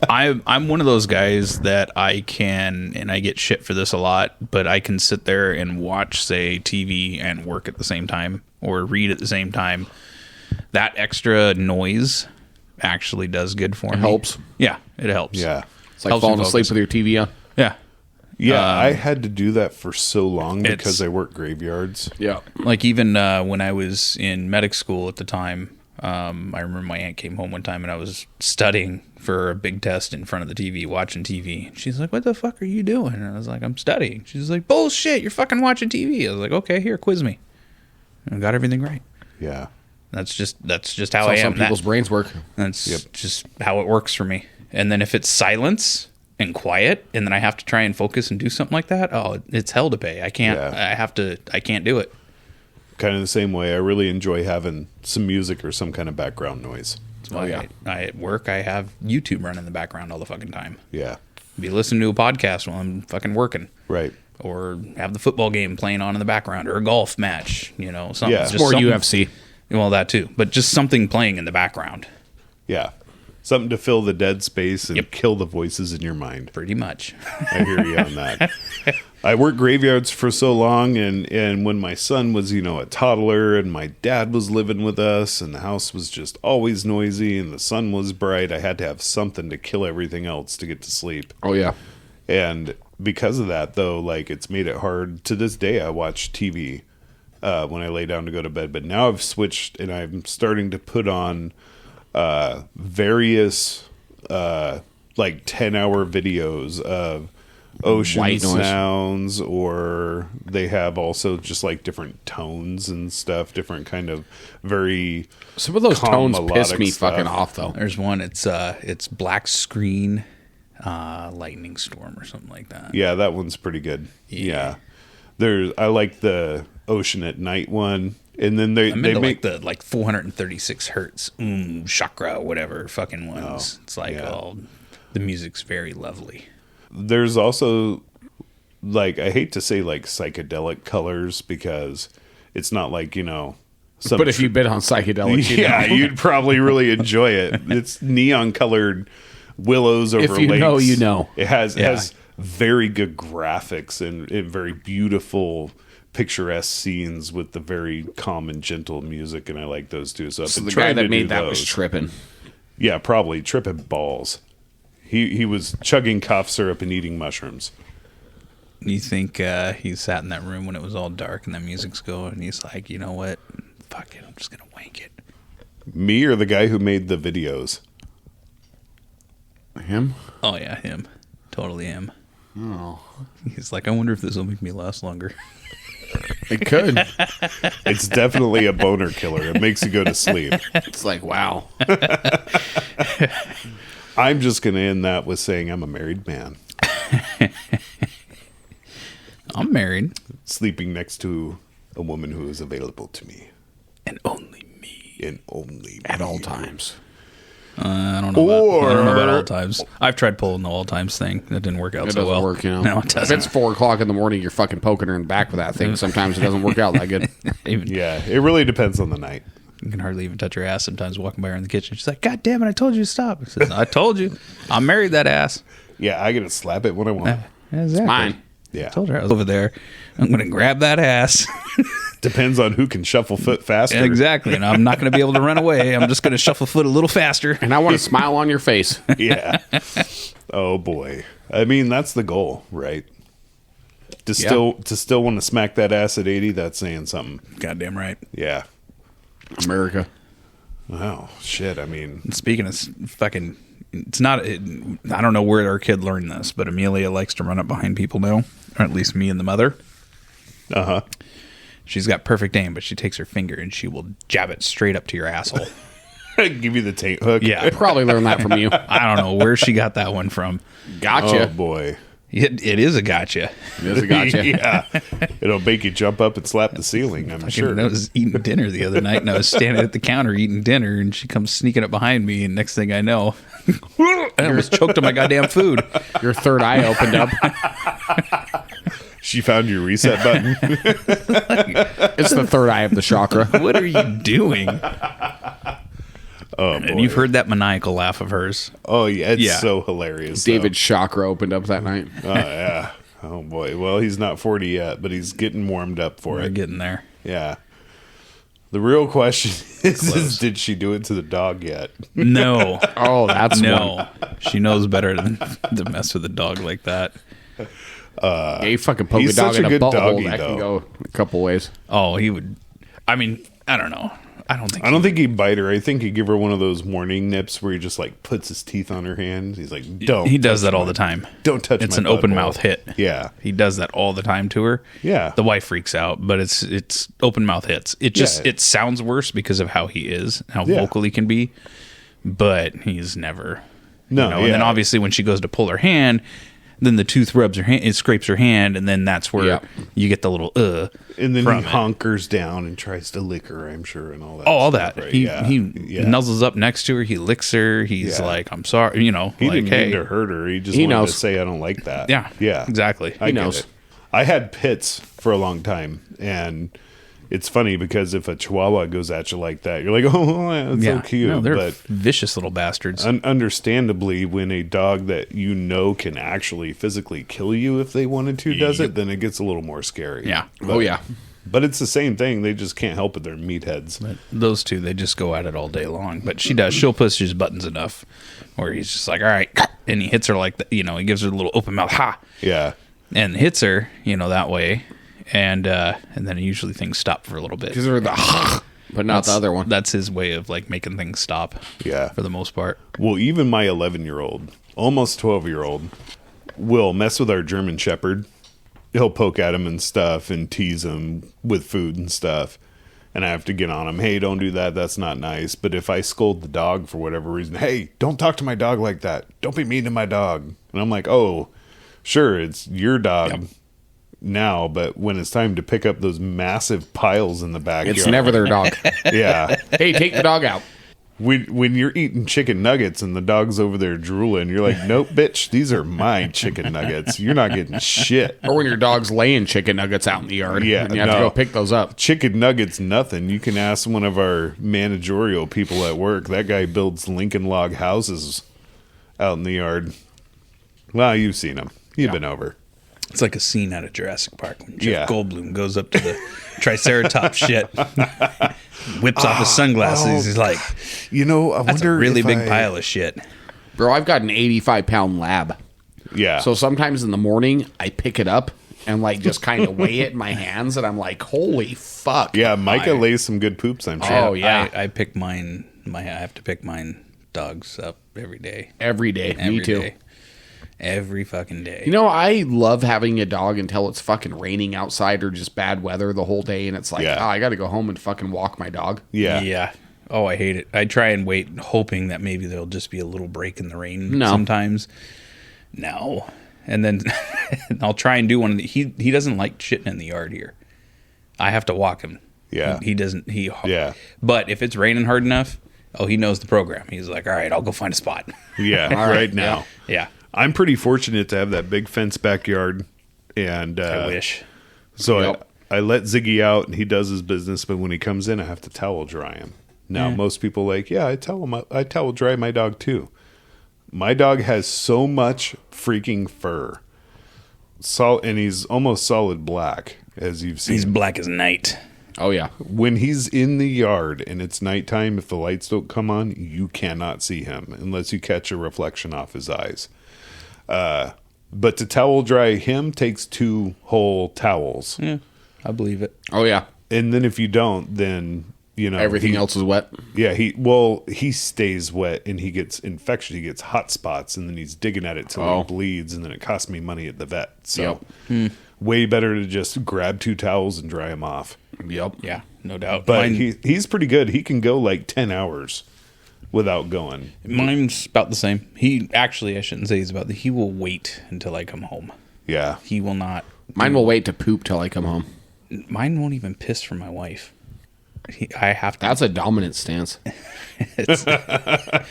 B: I'm one of those guys that I can, and I get shit for this a lot, but I can sit there and watch, say, TV and work at the same time, or read at the same time. That extra noise actually does good for me.
C: Helps.
B: Yeah, it helps.
A: Yeah.
C: It's like
B: Helps
C: falling
B: you
C: asleep
B: focus.
C: with your TV on.
B: Yeah.
A: Yeah, I had to do that for so long
B: It's-
A: because I work graveyards.
C: Yeah.
B: Like even when I was in medic school at the time, I remember my aunt came home one time and I was studying for a big test in front of the TV, watching TV. And she's like, "What the fuck are you doing?" And I was like, "I'm studying." She's like, "Bullshit, you're fucking watching TV." I was like, "Okay, here, quiz me." And I got everything right.
A: Yeah.
B: That's just how
C: That's
B: I
C: how
B: am.
C: some people's brains work.
B: That's just how it works for me. And then if it's silence and quiet, and then I have to try and focus and do something like that, oh, it's hell to pay. I can't.
A: Yeah.
B: I can't do it.
A: Kind of the same way. I really enjoy having some music or some kind of background noise.
B: That's why I at work I have YouTube running in the background all the fucking time.
A: Yeah.
B: Be listening to a podcast while I'm fucking working,
A: Right.
B: or have the football game playing on in the background, or a golf match. You know, something.
A: Yeah.
B: just
C: Or
B: something-
C: UFC.
B: Well, that too, but just something playing in the background.
A: Yeah. Something to fill the dead space and
B: Yep.
A: kill the voices in your mind.
B: Pretty much.
A: I hear you on that. I worked graveyards for so long, and when my son was, a toddler, and my dad was living with us, and the house was just always noisy, and the sun was bright, I had to have something to kill everything else to get to sleep.
C: Oh, yeah.
A: And because of that, though, like, it's made it hard. To this day, I watch TV when I lay down to go to bed. But now I've switched, and I'm starting to put on various, like, 10-hour videos of ocean
C: White noise.
A: sounds, or they have also just, like, different tones and stuff, different kind of very
C: Some of those
A: calm,
C: tones piss
A: melodic
C: me
A: stuff.
C: fucking off, though.
B: There's one. It's black screen, lightning storm or something like that.
A: Yeah, that one's pretty good. Yeah. I like the Ocean at Night one. And then they
B: I'm into
A: make
B: like the 436 hertz chakra whatever fucking ones. It's like the music's very lovely.
A: there's also, like, I hate to say like psychedelic colors because it's not like, some
C: But if you've been on psychedelics, you
A: yeah,
C: know.
A: you'd probably really enjoy it. It's neon colored willows over
C: If you
A: lakes.
C: know, you know.
A: It has very good graphics and very beautiful picturesque scenes with the very calm and gentle music, and I like those too. So, I've
C: So
A: been
C: the guy
A: trying to
C: that
A: do
C: made that was
A: those.
C: tripping.
A: Yeah, probably tripping balls. He was chugging cough syrup and eating mushrooms.
B: You think he sat in that room when it was all dark and the music's going, and he's like, you know what? Fuck it, I'm just gonna wank it.
A: Me or the guy who made the videos?
C: Him?
B: Oh yeah, him. Totally him.
C: Oh.
B: He's like, I wonder if this will make me last longer.
C: It could.
A: It's definitely a boner killer. It makes you go to sleep.
C: It's like, wow.
A: I'm just going to end that with saying I'm a married man.
B: I'm married.
A: Sleeping next to a woman who is available to me.
B: And only me.
A: And only
C: At
A: me.
C: all times.
B: I don't know about all times. I've tried pulling the all times thing. That didn't work out
C: It
B: so
C: doesn't
B: well.
C: work, you know.
B: No, it
C: If
B: doesn't.
C: it's 4 o'clock in the morning, you're fucking poking her in the back with that thing. Sometimes it doesn't work out that good.
B: Even,
A: Yeah, it really depends on the night.
B: You can hardly even touch her ass sometimes walking by her in the kitchen. She's like, God damn it, I told you to stop. I says, I told you. I married that ass.
A: Yeah, I gotta slap it when I want.
B: Exactly.
C: It's mine.
A: Yeah.
B: I told her I was over there. I'm going to grab that ass.
A: Depends on who can shuffle foot faster.
B: Exactly. And I'm not going to be able to run away. I'm just going to shuffle foot a little faster.
C: And I want to smile on your face.
A: Yeah. Oh boy. I mean, that's the goal, right? To still want to smack that ass at 80, that's saying something.
B: Goddamn right.
A: Yeah.
C: America.
A: Wow. Shit. I mean,
B: Speaking of fucking, it's not, I don't know where our kid learned this, but Amelia likes to run up behind people now, or at least me and the mother.
A: uh-huh.
B: She's got perfect aim, but she takes her finger and she will jab it straight up to your asshole.
A: Give you the taint hook.
B: Yeah.
C: Probably learned that from you.
B: I don't know where she got that one from.
C: Gotcha.
A: Oh boy.
B: It is a gotcha.
C: It is a gotcha.
A: Yeah. It'll make you jump up and slap the ceiling, I'm sure.
B: I was eating dinner the other night, and I was standing at the counter eating dinner, and she comes sneaking up behind me, and next thing I know, I almost choked on my goddamn food.
C: Your third eye opened up.
A: She found your reset button.
C: It's the third eye of the chakra.
B: What are you doing?
A: Oh boy.
B: And you've heard that maniacal laugh of hers.
A: Oh yeah, it's
B: Yeah.
A: so hilarious.
C: David's chakra opened up that night.
A: Oh yeah. Oh boy. Well, he's not 40 yet, but he's getting warmed up for
B: We're
A: it.
B: getting there.
A: Yeah. The real question is did she do it to the dog yet?
B: No.
C: Oh, that's
B: No.
C: one.
B: She knows better than to mess with a dog like that.
C: Yeah, you fucking poke
A: He's
C: a dog
A: such
C: in
A: a
C: a
A: good
C: butthole,
A: doggy,
C: that can
A: though.
C: go a couple ways.
B: Oh, he would. I mean, I don't know. I don't think
A: he'd bite her. I think he'd give her one of those morning nips where he just like puts his teeth on her hand. He's like, don't.
B: He does
A: touch
B: that all
A: my-
B: the time.
A: Don't touch
B: It's
A: my
B: an open
A: butthole.
B: mouth hit.
A: Yeah.
B: He does that all the time to her.
A: Yeah.
B: The wife freaks out, but it's open mouth hits. It just
A: Yeah.
B: it sounds worse because of how he is, how
A: Yeah.
B: vocal he can be, but he's never.
A: No,
B: And then
A: yeah.
B: obviously when she goes to pull her hand, then the tooth rubs her hand, it scrapes her hand, and then that's where
C: Yeah.
B: you get the little
A: And then
B: from
A: he
B: it.
A: honkers down and tries to lick her, I'm sure, and all that.
B: Oh, all
A: stuff,
B: that.
A: right?
B: He
A: Yeah.
B: nuzzles up next to her. He licks her. He's
A: Yeah.
B: like, "I'm sorry,"
A: He
B: like,
A: didn't
B: "Hey,
A: mean to hurt her. He just
C: He
A: wanted
C: knows.
A: to say, I don't like that.
B: yeah,
A: Yeah.
B: exactly."
A: I get
C: knows.
A: it. I had pits for a long time, and it's funny because if a Chihuahua goes at you like that, you're like, oh, it's so cute.
B: No, they're
A: but
B: vicious little bastards.
A: understandably, when a dog that you know can actually physically kill you if they wanted to does it, then it gets a little more scary.
B: Yeah.
A: But,
C: Oh, yeah.
A: But it's the same thing. They just can't help it. They're meatheads.
B: But those two, they just go at it all day long. But she does. She'll push his buttons enough where he's just like, all right. And he hits her like that. He gives her a little open mouth, ha.
A: Yeah.
B: And hits her, that way. And then usually things stop for a little bit.
C: Because they're the but not the other one.
B: That's his way of like making things stop.
A: Yeah.
B: For the most part.
A: Well, even my 11-year-old, almost 12-year-old, will mess with our German Shepherd. He'll poke at him and stuff and tease him with food and stuff. And I have to get on him. Hey, don't do that. That's not nice. But if I scold the dog for whatever reason, hey, don't talk to my dog like that. Don't be mean to my dog. And I'm like, oh, sure, it's your dog now. But when it's time to pick up those massive piles in the backyard.
C: It's never their dog.
A: Yeah.
C: Hey, take the dog out.
A: When you're eating chicken nuggets and the dog's over there drooling, you're like, nope, bitch, these are my chicken nuggets. You're not getting shit.
C: Or when your dog's laying chicken nuggets out in the yard.
A: Yeah,
C: And you have to
A: no.
C: go pick those up.
A: Chicken nuggets, nothing. You can ask one of our managerial people at work. That guy builds Lincoln log houses out in the yard. Well, you've seen him. You've been over.
B: It's like a scene out of Jurassic Park when Jeff
A: Yeah.
B: Goldblum goes up to the Triceratops shit, whips off his sunglasses. He's like,
A: You know, I
B: that's a
A: wonder
B: really
A: if
B: big
A: I-
B: pile of shit.
C: Bro, I've got an 85-pound lab.
A: Yeah.
C: So sometimes in the morning, I pick it up and like just kind of weigh it in my hands. And I'm like, holy fuck.
A: yeah, Micah lays some good poops, I'm sure.
C: Oh, yeah.
B: I pick mine. I have to pick mine dogs up every day.
C: Every day.
B: Every
C: Me too.
B: day. Every fucking day.
C: You know, I love having a dog until it's fucking raining outside or just bad weather the whole day. And it's like,
A: Yeah.
C: I got to go home and fucking walk my dog.
A: Yeah.
B: Yeah. Oh, I hate it. I try and wait, hoping that maybe there'll just be a little break in the rain
C: No.
B: sometimes. No. And then I'll try and do one of the, he doesn't like shitting in the yard here. I have to walk him.
A: Yeah.
B: He doesn't,
A: Yeah.
B: But if it's raining hard enough, he knows the program. He's like, all right, I'll go find a spot.
A: Yeah, right now.
B: Yeah.
A: I'm pretty fortunate to have that big fence backyard. And
B: I wish.
A: So
C: Yep.
A: I let Ziggy out and he does his business, but when he comes in, I have to towel dry him. Now, most people like, I towel dry my dog too. My dog has so much freaking fur. And he's almost solid black, as you've seen.
B: He's black as night.
C: Oh, yeah.
A: When he's in the yard and it's nighttime, if the lights don't come on, you cannot see him unless you catch a reflection off his eyes. But to towel dry him takes 2 whole towels.
B: Yeah, I believe it.
C: Oh, yeah.
A: And then if you don't, then,
C: everything else is wet.
A: Yeah, he stays wet and he gets infection. He gets hot spots and then he's digging at it till he bleeds and then it costs me money at the vet. So way better to just grab 2 towels and dry him off.
C: Yep.
B: Yeah, no doubt.
A: But he's pretty good. He can go like 10 hours without going.
B: Mine's about the same. I shouldn't say he will wait until I come home.
A: Yeah.
B: He will not.
C: Mine will wait to poop till I come home.
B: Mine won't even piss for my wife. I have to.
C: That's a dominant stance.
A: I'm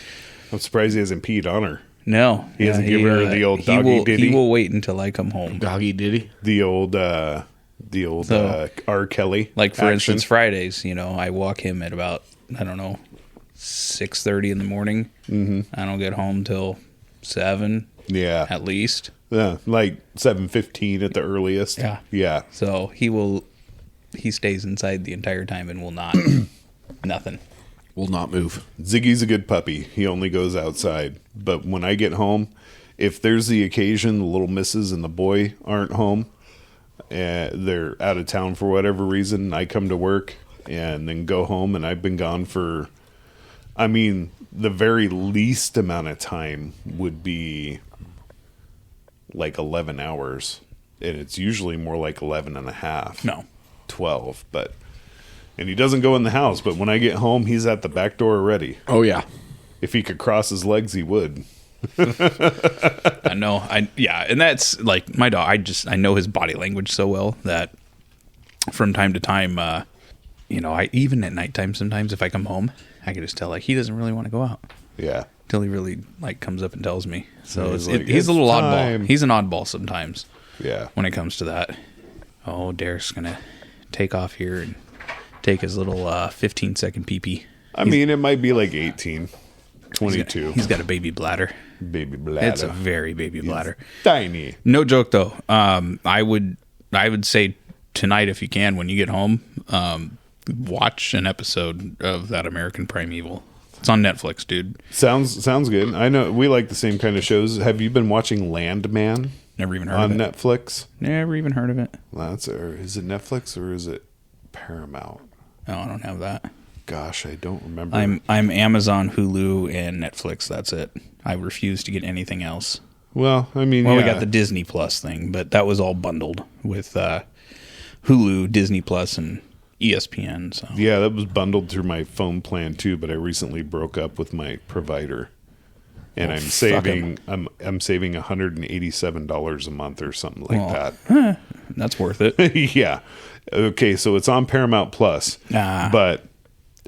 A: surprised he hasn't peed on her.
B: No.
A: He hasn't given her the old doggy ditty.
B: He will wait until I come home.
C: Doggy ditty?
A: The old R. Kelly.
B: Like, for instance, Fridays, I walk him at about, 6:30 in the morning. Mm-hmm. I don't get home till 7.
A: Yeah.
B: At least.
A: Yeah, like 7:15 at the earliest.
B: Yeah.
A: Yeah.
B: So he stays inside the entire time and will not, nothing.
C: Will not move.
A: Ziggy's a good puppy. He only goes outside. But when I get home, if there's the occasion the little missus and the boy aren't home, they're out of town for whatever reason, I come to work and then go home, and I've been gone for, the very least amount of time would be like 11 hours. And it's usually more like 11 and a half.
B: No.
A: 12, and he doesn't go in the house, but when I get home, he's at the back door already.
C: Oh, yeah.
A: If he could cross his legs, he would.
B: I know. And that's like my dog. I know his body language so well that from time to time, I even at nighttime sometimes if I come home, I can just tell he doesn't really want to go out.
A: Yeah.
B: Till he really comes up and tells me. So
A: Yeah,
B: he's a little
A: time.
B: oddball. He's an oddball sometimes.
A: Yeah.
B: When it comes to that. Oh, Derek's gonna take off here and take his little 15-second pee-pee.
A: It might be like 18, 22.
B: He's got a baby bladder.
A: Baby bladder.
B: It's a very baby bladder.
A: Tiny.
B: No joke though. I would say tonight, if you can, when you get home, watch an episode of that American Primeval. It's on Netflix, dude.
A: Sounds good. I know we like the same kind of shows. Have you been watching Landman?
B: Never even heard of it.
A: On Netflix?
B: Never even heard of it.
A: Is it Netflix or is it Paramount?
B: No, I don't have that.
A: Gosh, I don't remember.
B: I'm Amazon, Hulu, and Netflix. That's it. I refuse to get anything else.
A: Well,
B: we got the Disney Plus thing, but that was all bundled with Hulu, Disney Plus, and ESPN. So
A: yeah, that was bundled through my phone plan too. But I recently broke up with my provider, and I'm saving $187 a month or something like that.
B: That's worth it.
A: Yeah. Okay, so it's on Paramount Plus, but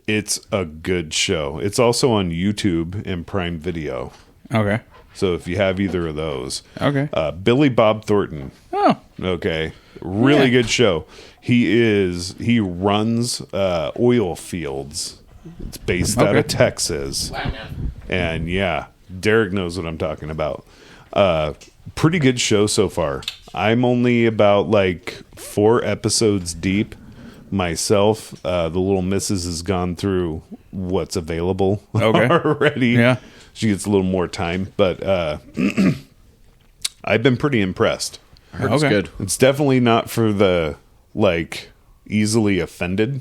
A: it's a good show. It's also on YouTube and Prime Video.
B: Okay.
A: So if you have either of those.
B: Okay.
A: Billy Bob Thornton.
B: Oh.
A: Okay. Really good show. He runs oil fields. It's based out of Texas. And yeah, Derek knows what I'm talking about. Pretty good show so far. I'm only about 4 episodes deep myself. The little missus has gone through what's available already.
B: Yeah.
A: She gets a little more time, but I've been pretty impressed.
C: It's good.
A: It's definitely not for the easily offended.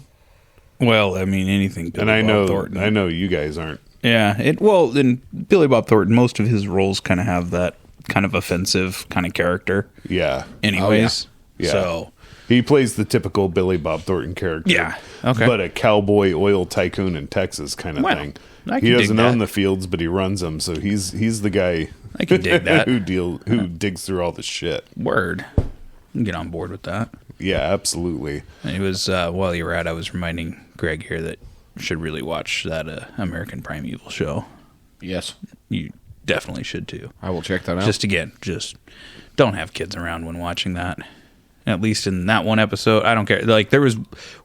B: Well, anything.
A: Billy Bob Thornton. I know you guys aren't.
B: Yeah. Then Billy Bob Thornton, most of his roles kind of have that kind of offensive kind of character.
A: Yeah.
B: Anyways.
A: Oh, yeah.
B: So
A: he plays the typical Billy Bob Thornton character.
B: Yeah. Okay.
A: But a cowboy oil tycoon in Texas kind of thing. He doesn't own the fields, but he runs them. So he's the guy.
B: I can dig that.
A: who digs through all the shit.
B: Word. Get on board with that.
A: Yeah, absolutely.
B: And it was while you were at, I was reminding Greg here that you should really watch that American Primeval show.
C: Yes.
B: You definitely should too.
C: I will check that out.
B: Just don't have kids around when watching that. At least in that one episode, I don't care. There was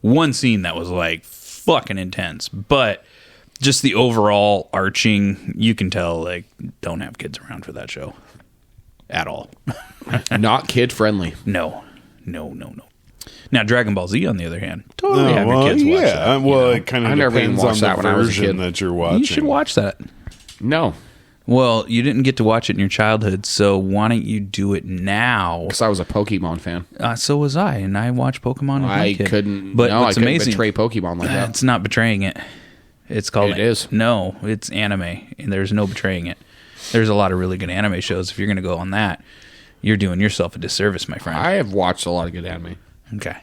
B: one scene that was fucking intense, but just the overall arching, you can tell, like, don't have kids around for that show at all.
C: Not kid friendly.
B: No. Now, Dragon Ball Z, on the other hand, totally have your kids watch that.
A: Well, it kind
C: I
A: of
C: never even
A: depends on
C: watched
A: the
C: that when I was a
A: version
C: kid.
A: that you're watching.
B: You should watch that.
C: No,
B: Well, you didn't get to watch it in your childhood, so why don't you do it now?
C: because I was a Pokemon fan.
B: So was I, and I watched Pokemon as my
C: I
B: kid.
C: couldn't.
B: But
C: no, I
B: what's
C: couldn't
B: amazing,
C: betray Pokemon like that.
B: it's not betraying it. It's called.
C: It is.
B: No, it's anime, and there's no betraying it. There's a lot of really good anime shows. If you're going to go on that, you're doing yourself a disservice, my friend.
C: I have watched a lot of good anime.
B: Okay.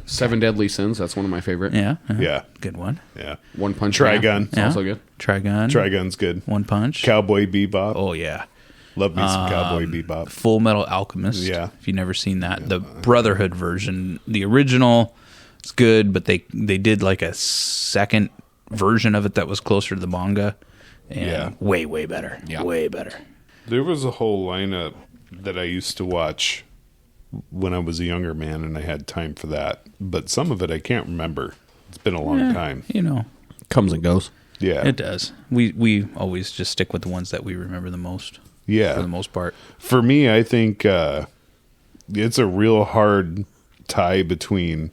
C: Seven Deadly Sins. That's one of my favorite.
B: Yeah.
A: Yeah.
B: Good one.
A: Yeah.
C: One Punch
A: Trigun.
C: Man. It's
B: Yeah.
C: also good.
B: Trigun.
A: Trigun's good.
B: One Punch.
A: Cowboy Bebop.
B: Oh yeah.
A: Love me some Cowboy Bebop.
B: Full Metal Alchemist.
A: Yeah.
B: If you've never seen that, the Brotherhood version, the original, it's good, but they did like a second version of it that was closer to the manga, and way better.
C: Yeah.
B: Way better.
A: There was a whole lineup that I used to watch when I was a younger man, and I had time for that. But some of it I can't remember. It's been a long time.
B: You know,
C: Comes and goes.
A: Yeah.
B: it does. We always just stick with the ones that we remember the most.
A: Yeah.
B: For the most part.
A: For me, I think it's a real hard tie between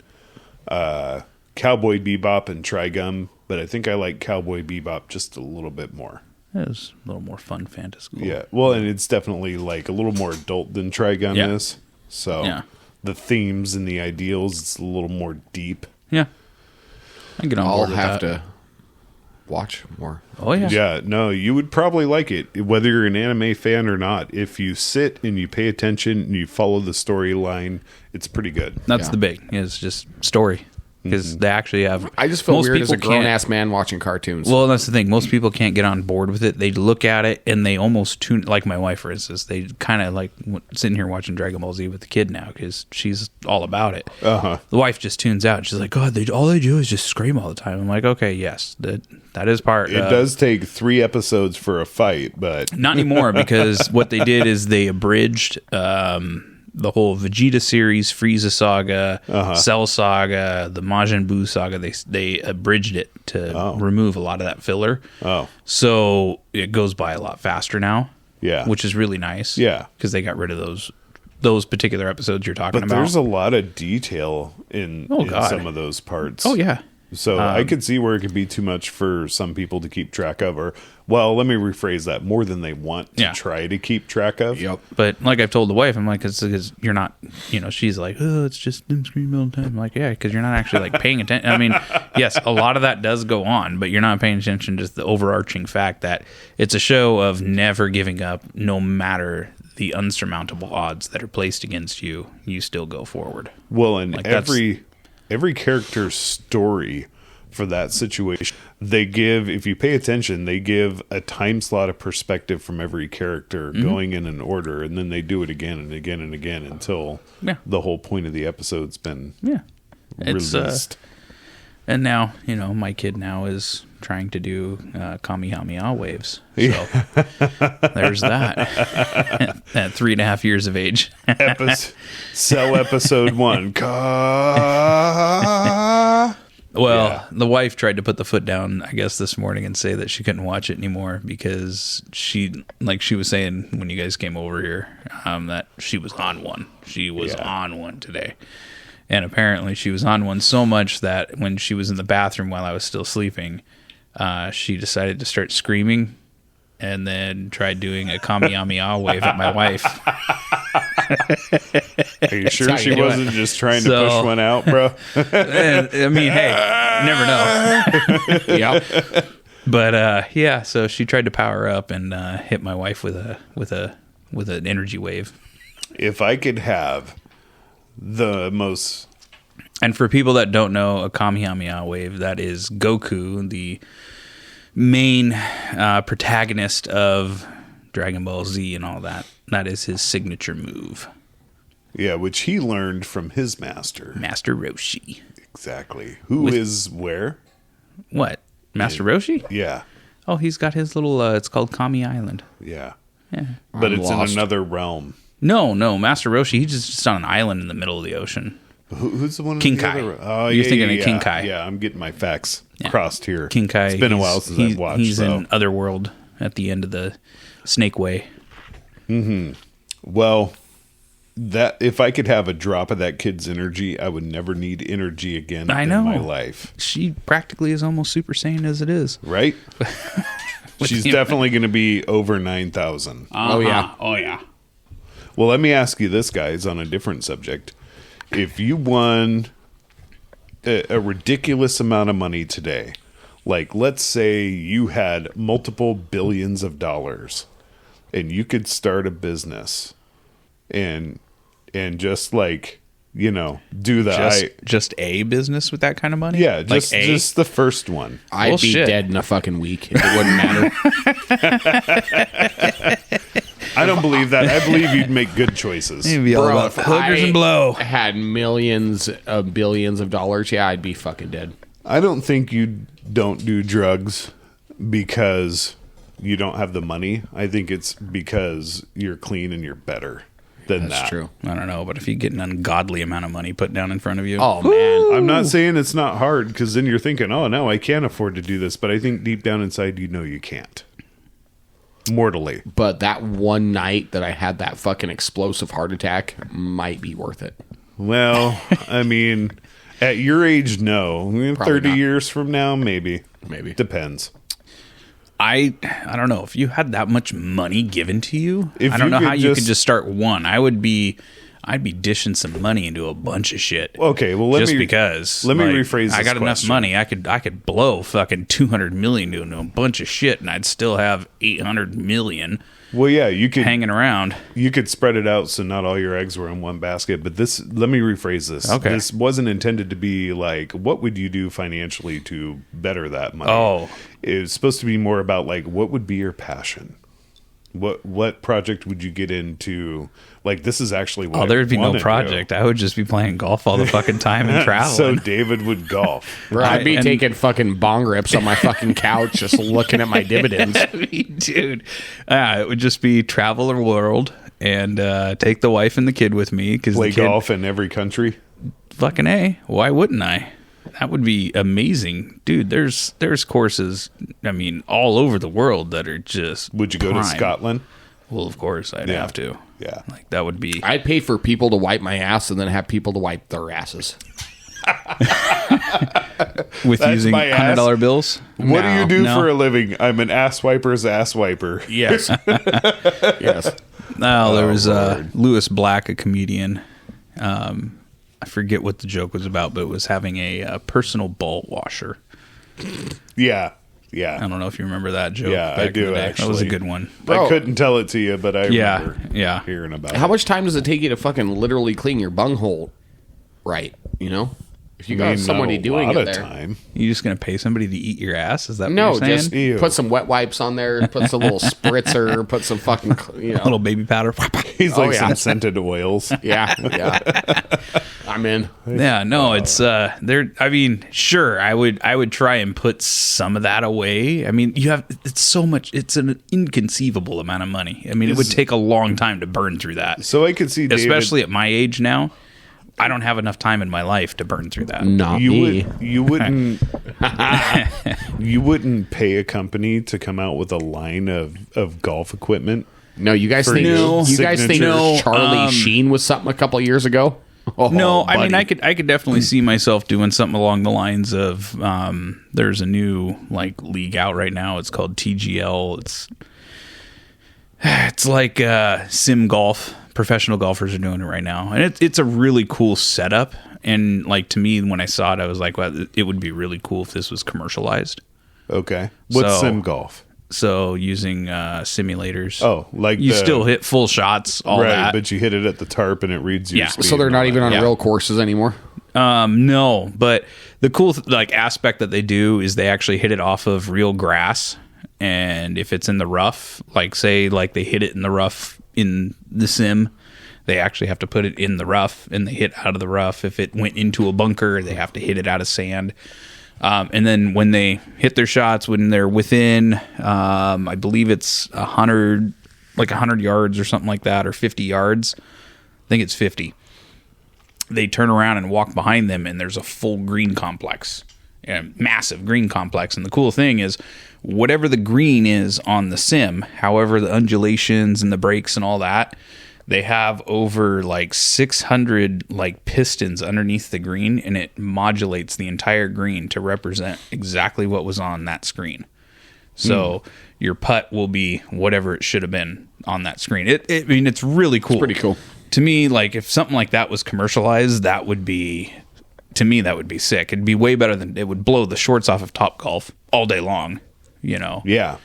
A: Cowboy Bebop and Trigun, but I think I like Cowboy Bebop just a little bit more.
B: It was a little more fun fantasy.
A: Yeah. Well, and it's definitely like a little more adult than Trigun
B: Yeah.
A: is. So
B: Yeah.
A: the themes and the ideals, it's a little more deep.
B: Yeah. I can get on
C: I'll
B: board with
C: have
B: that.
C: to watch more.
B: Oh yeah.
A: Yeah, no, you would probably like it, whether you're an anime fan or not. If you sit and you pay attention and you follow the storyline, it's pretty good.
B: That's
C: Yeah.
B: the big. It's just story. Because they actually have.
C: I just feel
B: most
C: weird as a
B: people can't-
C: grown ass man watching cartoons.
B: Well, that's the thing. Most people can't get on board with it. They look at it and they almost tune. Like my wife, for instance, they kind of like sitting here watching Dragon Ball Z with the kid now because she's all about it.
A: Uh-huh.
B: The wife just tunes out. She's like, God, all they do is just scream all the time. I'm like, okay, yes, that is part.
A: It does take 3 episodes for a fight, but
B: Not anymore because what they did is they abridged the whole Vegeta series, Frieza saga, Cell saga, the Majin Buu saga. They abridged it to remove a lot of that filler.
A: Oh.
B: So it goes by a lot faster now.
A: Yeah.
B: Which is really nice.
A: Yeah.
B: Because they got rid of those particular episodes you're talking
A: but
B: about.
A: there's a lot of detail in
B: God.
A: some of those parts.
B: Oh yeah.
A: So I could see where it could be too much for some people to keep track of, or, well, let me rephrase that, more than they want to try to keep track of.
C: Yep.
B: But like I've told the wife, I'm like, it's because you're not, she's like, oh, it's just them screaming all the time. I'm like, yeah, because you're not actually like paying attention. I mean, yes, a lot of that does go on, but you're not paying attention to the overarching fact that it's a show of never giving up, no matter the unsurmountable odds that are placed against you. You still go forward.
A: Well, and
B: Like,
A: every character's story for that situation, they give, if you pay attention, they give a time slot of perspective from every character going in an order, and then they do it again and again and again until the whole point of the episode's been released.
B: And now, my kid now is trying to do Kamehameha waves. So there's that. At 3.5 years of age.
A: Cell episode 1.
B: Well, the wife tried to put the foot down, I guess, this morning and say that she couldn't watch it anymore because she was saying when you guys came over here, that she was on one. She was on one today. And apparently she was on one so much that when she was in the bathroom while I was still sleeping, she decided to start screaming and then tried doing a Kamehameha wave at my wife.
A: Are you sure she wasn't just trying to push one out, bro?
B: I mean, hey, you never know.
C: Yep.
B: But so she tried to power up and hit my wife with an energy wave.
A: If I could have the most...
B: And for people that don't know, a Kamehameha wave, that is Goku, the main protagonist of Dragon Ball Z and all that. That is his signature move.
A: Yeah, which he learned from his master.
B: Master Roshi.
A: Exactly. Who is where?
B: What? Master Roshi?
A: Yeah.
B: Oh, he's got his little, it's called Kami Island.
A: Yeah.
B: Yeah.
A: But
C: I'm
A: it's
C: lost.
A: in another realm.
B: No, Master Roshi, he's just on an island in the middle of the ocean.
A: Who's the one?
B: King
A: the
B: Kai.
A: other- Oh,
B: You're
A: yeah,
B: thinking
A: yeah,
B: of King
A: yeah.
B: Kai.
A: Yeah, I'm getting my facts crossed here.
B: King Kai.
A: It's been a while since I've watched.
B: He's
A: so.
B: in Otherworld at the end of the Snake Way.
A: Well, that if I could have a drop of that kid's energy, I would never need energy again
B: I
A: in
B: know.
A: my life.
B: She practically is almost Super Saiyan as it is.
A: Right? She's definitely going to be over 9,000.
C: Oh, yeah.
B: Oh, yeah.
A: Well, let me ask you this, guys, on a different subject. If you won a ridiculous amount of money today, like let's say you had multiple billions of dollars and you could start a business and just like, you know, do the
B: Just a business with that kind of money?
A: yeah, just
B: like
A: just the first one.
C: I'd
B: Well,
C: be
B: shit.
C: dead in a fucking week. It wouldn't matter.
A: I don't believe that. I believe you'd make good choices.
B: It'd be all
C: Bro,
B: about
C: if
B: hookers
C: I
B: and blow.
C: had millions of billions of dollars, yeah, I'd be fucking dead.
A: I don't think you don't do drugs because you don't have the money. I think it's because you're clean and you're better than
C: That's
A: that.
C: true.
B: I don't know, but if you get an ungodly amount of money put down in front of you,
C: Oh, man.
A: I'm not saying it's not hard because then you're thinking, oh, no, I can't afford to do this. But I think deep down inside, you know you can't. Mortally.
C: But that one night that I had that fucking explosive heart attack might be worth it.
A: Well, I mean, at your age, no. 30
C: not.
A: years from now, maybe.
C: Maybe.
A: Depends.
B: I don't know if you had that much money given to you.
A: If
B: I don't
A: you
B: know
A: could
B: how you could
A: just-
B: just start one. I'd be dishing some money into a bunch of shit.
A: Okay, well, let
B: just
A: me
B: because.
A: let me
B: like,
A: rephrase
B: I
A: this
B: got enough
A: question.
B: money. I could blow fucking 200 million into a bunch of shit, and I'd still have 800 million
A: Well, yeah, you could
B: hanging around.
A: you could spread it out so not all your eggs were in one basket. But this, let me rephrase this.
B: Okay.
A: This wasn't intended to be like, what would you do financially to better that money?
B: Oh.
A: It was supposed to be more about like, what would be your passion? What project would you get into? Like, this is actually what
B: Oh, there'd be
A: I wanna
B: no
A: do.
B: project. I would just be playing golf all the fucking time and
A: So
B: traveling.
A: David would golf.
C: Bro, I'd be
B: and-
C: taking fucking bong rips on my fucking couch just looking at my dividends.
B: Dude, it would just be travel the world and take the wife and the kid with me because
A: Play
B: the kid,
A: golf in every country.
B: fucking A. Why wouldn't I? That would be amazing, dude. There's courses, I mean, all over the world that are just.
A: Would you go to
B: prime.
A: Scotland?
B: Well, of course I'd
A: Yeah.
B: have to.
A: Yeah.
B: Like that would be.
C: I'd pay for people to wipe my ass and then have people to wipe their asses.
B: With
A: That's
B: using
A: my ass.
B: $100 bills.
A: What do you do
B: No.
A: for a living? I'm an ass wiper's ass wiper.
C: Yes. Yes.
B: No, there was
A: Lord.
B: Lewis Black, a comedian. I forget what the joke was about, but it was having a personal ball washer.
A: Yeah.
B: I
A: Yeah.
B: don't know if you remember that joke.
A: Yeah, I
B: back in
A: do,
B: the day. That was a
A: actually.
B: good one.
C: Bro.
A: I couldn't tell it to you, but I
B: Yeah,
A: remember
B: yeah.
A: hearing about
C: How
A: it.
C: much time does it take you to fucking literally clean your bunghole right? You know? If you
A: I
C: got
A: mean,
C: somebody
A: not a
C: doing
A: lot
C: it
A: of
C: there.
A: time.
B: You just gonna pay somebody to eat your ass? Is that
C: No,
B: what you're saying?
C: just
A: Ew.
C: put some wet wipes on there, put some little spritzer, put some fucking, you know.
B: A little baby powder.
A: He's
C: Oh,
A: like
C: yeah.
A: some scented oils.
C: Yeah, yeah. I'm in.
B: Yeah, no, it's there. I mean, sure, I would try and put some of that away. I mean, it's so much. It's an inconceivable amount of money. I mean, it would take a long time to burn through that,
A: So I could see David,
B: especially at my age now. I don't have enough time in my life to burn through that.
C: Not me.
A: you wouldn't you wouldn't pay a company to come out with a line of golf equipment.
C: No, you guys
A: For
C: think
A: no
C: you guys think
A: signature.
C: Charlie Sheen was something a couple of years ago? Oh,
B: No, I mean,
C: buddy.
B: I could definitely see myself doing something along the lines of there's a new like league out right now. It's called TGL. It's like sim golf. Professional golfers are doing it right now, and it's a really cool setup. And like to me, when I saw it, I was like, well, it would be really cool if this was commercialized.
A: Okay. What's
B: So-
A: sim golf?
B: So using simulators.
A: Oh, like
B: you
A: the-
B: still hit full shots, all
A: right,
B: that.
A: but you hit it at the tarp and it reads your
B: Yeah.
A: speed.
C: So they're
A: and
C: not
A: all
C: even
A: that.
C: on
B: Yeah.
C: real courses anymore.
B: No, but the cool like aspect that they do is they actually hit it off of real grass, and if it's in the rough, like say like they hit it in the rough in the sim, they actually have to put it in the rough, and they hit out of the rough. If it went into a bunker, they have to hit it out of sand. And then when they hit their shots, when they're within, I believe it's 100 yards or something like that, or 50 yards. I think it's 50. they turn around and walk behind them, and there's a full green complex, a massive green complex. And the cool thing is, whatever the green is on the sim, however the undulations and the breaks and all that, they have over like 600 like pistons underneath the green, and it modulates the entire green to represent exactly what was on that screen. So your putt will be whatever it should have been on that screen. I mean, it's really cool.
C: It's pretty cool.
B: To me, like if something like that was commercialized, that would be, to me, that would be sick. It'd be way better than, it would blow the shorts off of Topgolf all day long, you know?
A: Yeah.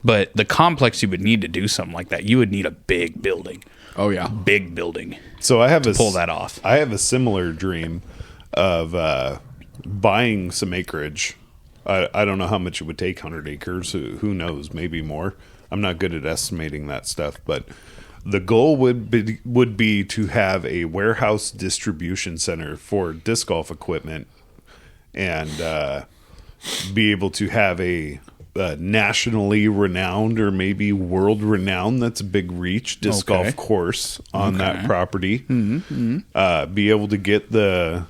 B: But the complex you would need to do something like that, you would need a big building.
C: Oh yeah,
B: Big building.
A: So I have
B: to pull that off.
A: I have a similar dream of buying some acreage. I don't know how much it would take, 100 acres. Who knows? Maybe more. I'm not good at estimating that stuff, but the goal would be to have a warehouse distribution center for disc golf equipment, and be able to have a nationally renowned or maybe world renowned, that's a big reach, disc golf course on that property. Be able to get the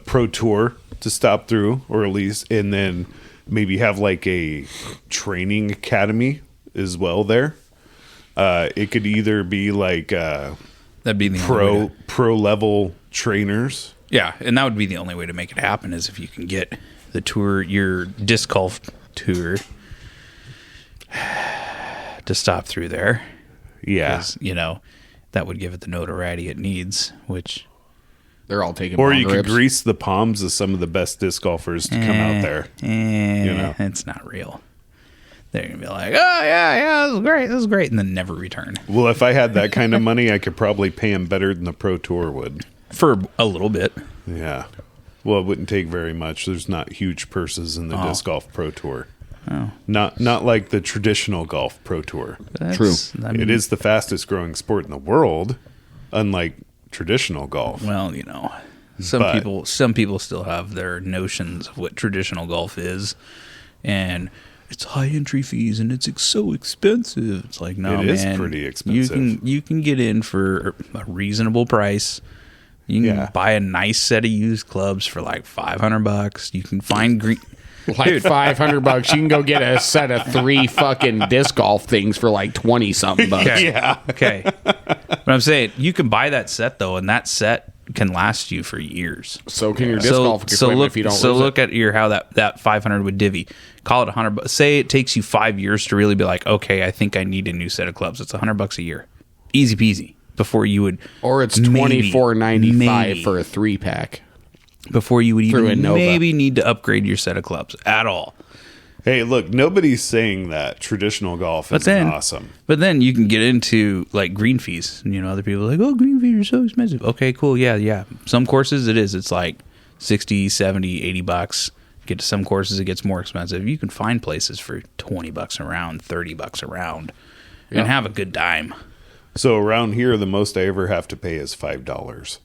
A: Pro Tour to stop through, or at least, and then maybe have like a training academy as well there. It could either be like
B: that'd be the
A: pro level trainers.
B: Yeah, and that would be the only way to make it happen, is if you can get the tour, your disc golf tour, to stop through there.
A: Yeah.
B: You know, that would give it the notoriety it needs, which...
C: They're all taking
A: Or
C: bong
A: you could
C: rips.
A: grease the palms of some of the best disc golfers to come out there.
B: You
A: know.
B: It's not real. They're going to be like, oh, yeah, this is great, and then never return.
A: Well, if I had that kind of money, I could probably pay them better than the Pro Tour would.
B: For a little bit.
A: Yeah. Well, it wouldn't take very much. There's not huge purses in the disc golf Pro Tour.
B: Oh.
A: Not like the traditional golf Pro Tour.
C: True.
B: I mean,
A: It is the fastest growing sport in the world, unlike traditional golf.
B: Well, you know, some people still have their notions of what traditional golf is, and it's high entry fees and it's so expensive. It's like, no,
A: It is
B: man,
A: pretty expensive.
B: You can get in for a reasonable price. You can buy a nice set of used clubs for like $500. You can find green.
C: Like $500, you can go get a set of 3 fucking disc golf things for like 20 something bucks.
B: Okay. Yeah. Okay. But I'm saying, you can buy that set though, and that set can last you for years.
C: So can your disc golf equipment if you don't.
B: So
C: lose
B: look at how that 500 would divvy. Call it $100. Say it takes you 5 years to really be like, okay, I think I need a new set of clubs. It's $100 a year, easy peasy. Before you would,
C: or it's $24.95 for a 3-pack.
B: Before you would even
C: Nova.
B: maybe need to upgrade your set of clubs at all.
A: Hey, look, nobody's saying that traditional golf is awesome.
B: But then you can get into like green fees. You know, other people are like, oh, green fees are so expensive. Okay, cool. Yeah. Some courses it is. It's like 60, 70, $80. Get to some courses, it gets more expensive. You can find places for $20 a round, $30 a round, and have a good time.
A: So around here, the most I ever have to pay is $5.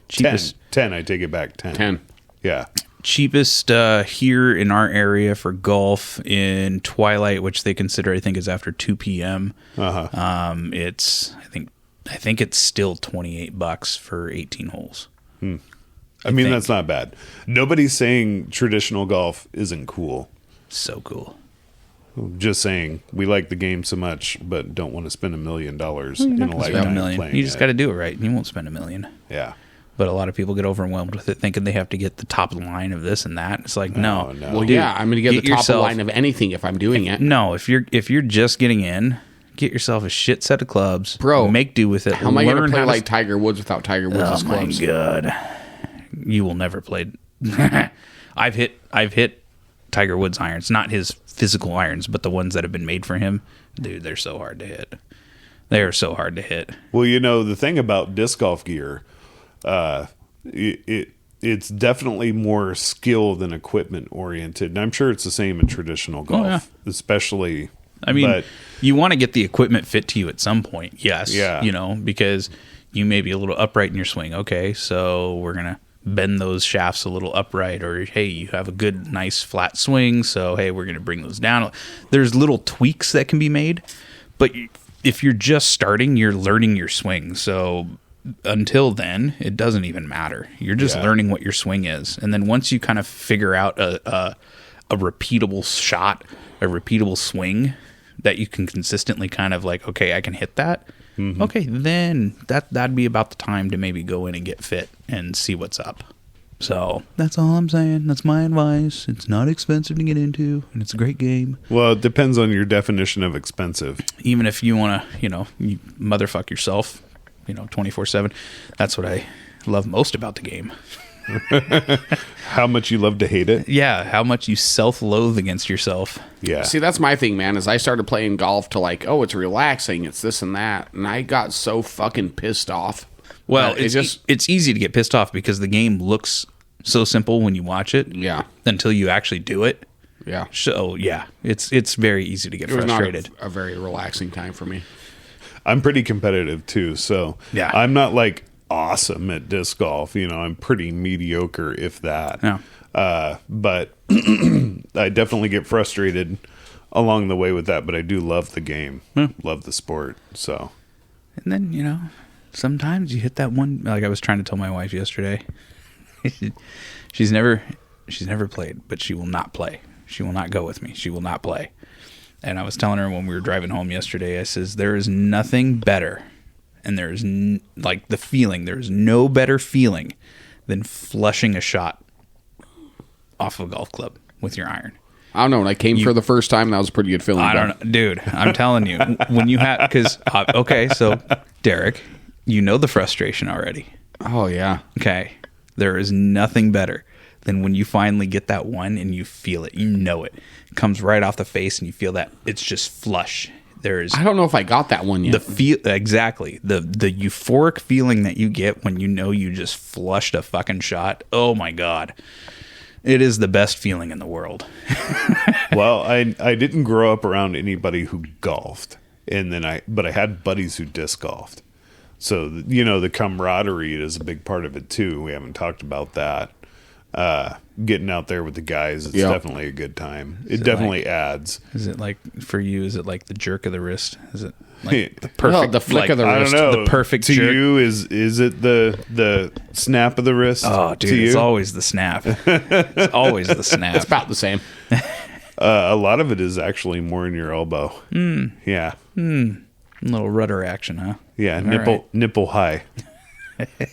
B: Cheapest
A: 10. I take it back. 10. Yeah.
B: Cheapest here in our area for golf in twilight, which they consider, I think, is after 2 p.m. It's I think it's still $28 for 18 holes.
A: I mean, that's not bad. Nobody's saying traditional golf isn't cool.
B: So cool.
A: Just saying, we like the game so much, but don't want to spend $1 million in a lifetime playing
B: You just
A: it.
B: got to do it right. You won't spend $1 million.
A: Yeah.
B: But a lot of people get overwhelmed with it, thinking they have to get the top line of this and that. It's like, no.
C: Well,
B: Dude,
C: yeah, I'm going to get the top line of anything if I'm doing it.
B: No, if you're just getting in, get yourself a shit set of clubs,
C: bro.
B: Make do with it.
C: How am I going to play like Tiger Woods without Tiger Woods' clubs?
B: Oh my god, you will never play. I've hit Tiger Woods irons, not his physical irons, but the ones that have been made for him. Dude, they're so hard to hit. They are so hard to hit.
A: Well, you know, the thing about disc golf gear, it's definitely more skill than equipment oriented. And I'm sure it's the same in traditional golf, especially.
B: I mean, you want to get the equipment fit to you at some point. Yes.
A: Yeah.
B: You know, because you may be a little upright in your swing. Okay. So we're going to bend those shafts a little upright, or, hey, you have a good, nice flat swing. So, hey, we're going to bring those down. There's little tweaks that can be made, but if you're just starting, you're learning your swing. So until then, it doesn't even matter. You're just learning what your swing is. And then once you kind of figure out a repeatable shot, a repeatable swing that you can consistently kind of like, okay, I can hit that. Mm-hmm. Okay, then that'd be about the time to maybe go in and get fit and see what's up. So that's all I'm saying. That's my advice. It's not expensive to get into, and it's a great game.
A: Well, it depends on your definition of expensive.
B: Even if you want to, you motherfuck yourself, 24/7. That's what I love most about the game.
A: How much you love to hate it?
B: Yeah, how much you self-loathe against yourself.
A: Yeah.
C: See, that's my thing, man, is I started playing golf to like, oh, it's relaxing, it's this and that, and I got so fucking pissed off.
B: Well, it's easy to get pissed off because the game looks so simple when you watch it.
C: Yeah.
B: Until you actually do it.
C: Yeah.
B: So, yeah, it's very easy to get frustrated.
C: Not a very relaxing time for me.
A: I'm pretty competitive too, so
B: yeah.
A: I'm not like awesome at disc golf. I'm pretty mediocre, if that.
B: Yeah.
A: But I definitely get frustrated along the way with that. But I do love the game, love the sport. So,
B: and then sometimes you hit that one. Like I was trying to tell my wife yesterday, she's never played, but she will not play. She will not go with me. She will not play. And I was telling her when we were driving home yesterday, I says, there is nothing better. And there's like the feeling, there's no better feeling than flushing a shot off a golf club with your iron.
C: I don't know. When I came for the first time, that was a pretty good feeling.
B: I don't know. Dude, I'm telling you, when you have, because, okay, so Derek, the frustration already.
C: Oh, yeah.
B: Okay. There is nothing better than when you finally get that one and you feel it. You know it. It comes right off the face and you feel that it's just flush.
C: I don't know if I got that one yet.
B: Exactly. The euphoric feeling that you get when you just flushed a fucking shot. Oh my God. It is the best feeling in the world.
A: Well, I didn't grow up around anybody who golfed, but I had buddies who disc golfed. So, the camaraderie is a big part of it too. We haven't talked about that. Getting out there with the guys, it's definitely a good time. It definitely adds.
B: Is it like, for you, is it like the jerk of the wrist? Is it like the
C: perfect, the flick of the wrist?
A: I don't know.
B: The perfect
A: to
B: jerk?
A: you, is it the snap of the wrist?
B: Oh, dude, it's always the snap. It's always the snap.
C: It's about the same.
A: A lot of it is actually more in your elbow. Yeah.
B: A little rudder action, huh?
A: Yeah, nipple high.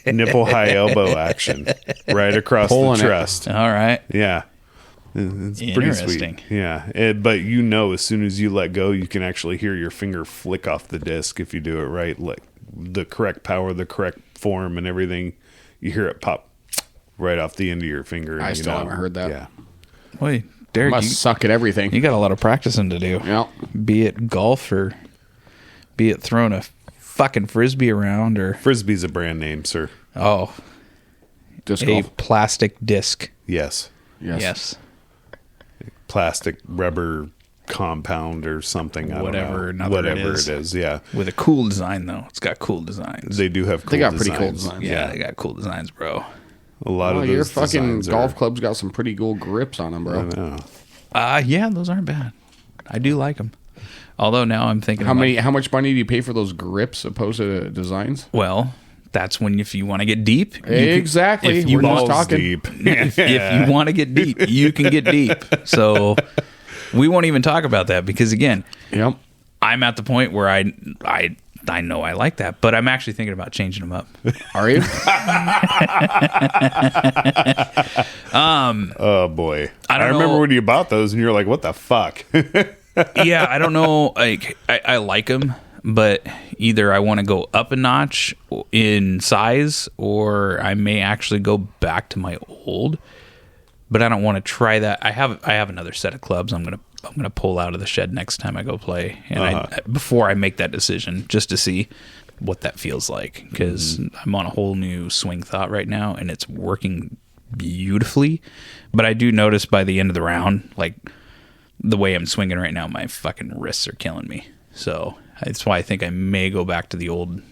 A: Nipple high elbow action right across the chest.
B: All right.
A: Yeah. It's pretty sweet. Yeah. But as soon as you let go, you can actually hear your finger flick off the disc if you do it right. Like the correct power, the correct form and everything. You hear it pop right off the end of your finger.
C: I still haven't heard that.
A: Yeah.
B: Wait, Derek,
C: you must suck at everything.
B: You got a lot of practicing to do.
C: Yep.
B: Be it golf or be it throwing a fucking frisbee around or
A: Frisbee's a brand name, sir.
B: Oh,
C: disc
B: a
C: golf.
B: plastic disc.
A: Yes. Plastic rubber compound or something.
B: Whatever
A: it is. Yeah.
B: With a cool design though. It's got cool designs.
A: They do have cool
C: They got
A: designs.
C: pretty cool designs.
B: Yeah, they got cool designs, bro.
A: A lot of those
C: your fucking
A: designs
C: golf club's got some pretty cool grips on them, bro.
A: I know.
B: Yeah, those aren't bad. I do like them. Although now I'm thinking,
C: how much money do you pay for those grips opposed to designs?
B: Well, that's when if you want to get deep,
C: exactly.
B: If you
C: We're just
A: Balls
C: talking
A: deep.
B: if you want to get deep, you can get deep. So we won't even talk about that because again,
C: Yep.
B: I'm at the point where I know I like that, but I'm actually thinking about changing them up.
C: Are you?
A: Oh boy. I remember
B: know.
A: when you bought those and you're like, what the fuck?
B: Yeah, I don't know. Like I like them, but either I want to go up a notch in size, or I may actually go back to my old. But I don't want to try that. I have another set of clubs. I'm gonna pull out of the shed next time I go play, and before I make that decision, just to see what that feels like, because I'm on a whole new swing thought right now, and it's working beautifully. But I do notice by the end of the round, like the way I'm swinging right now, my fucking wrists are killing me. So that's why I think I may go back to the old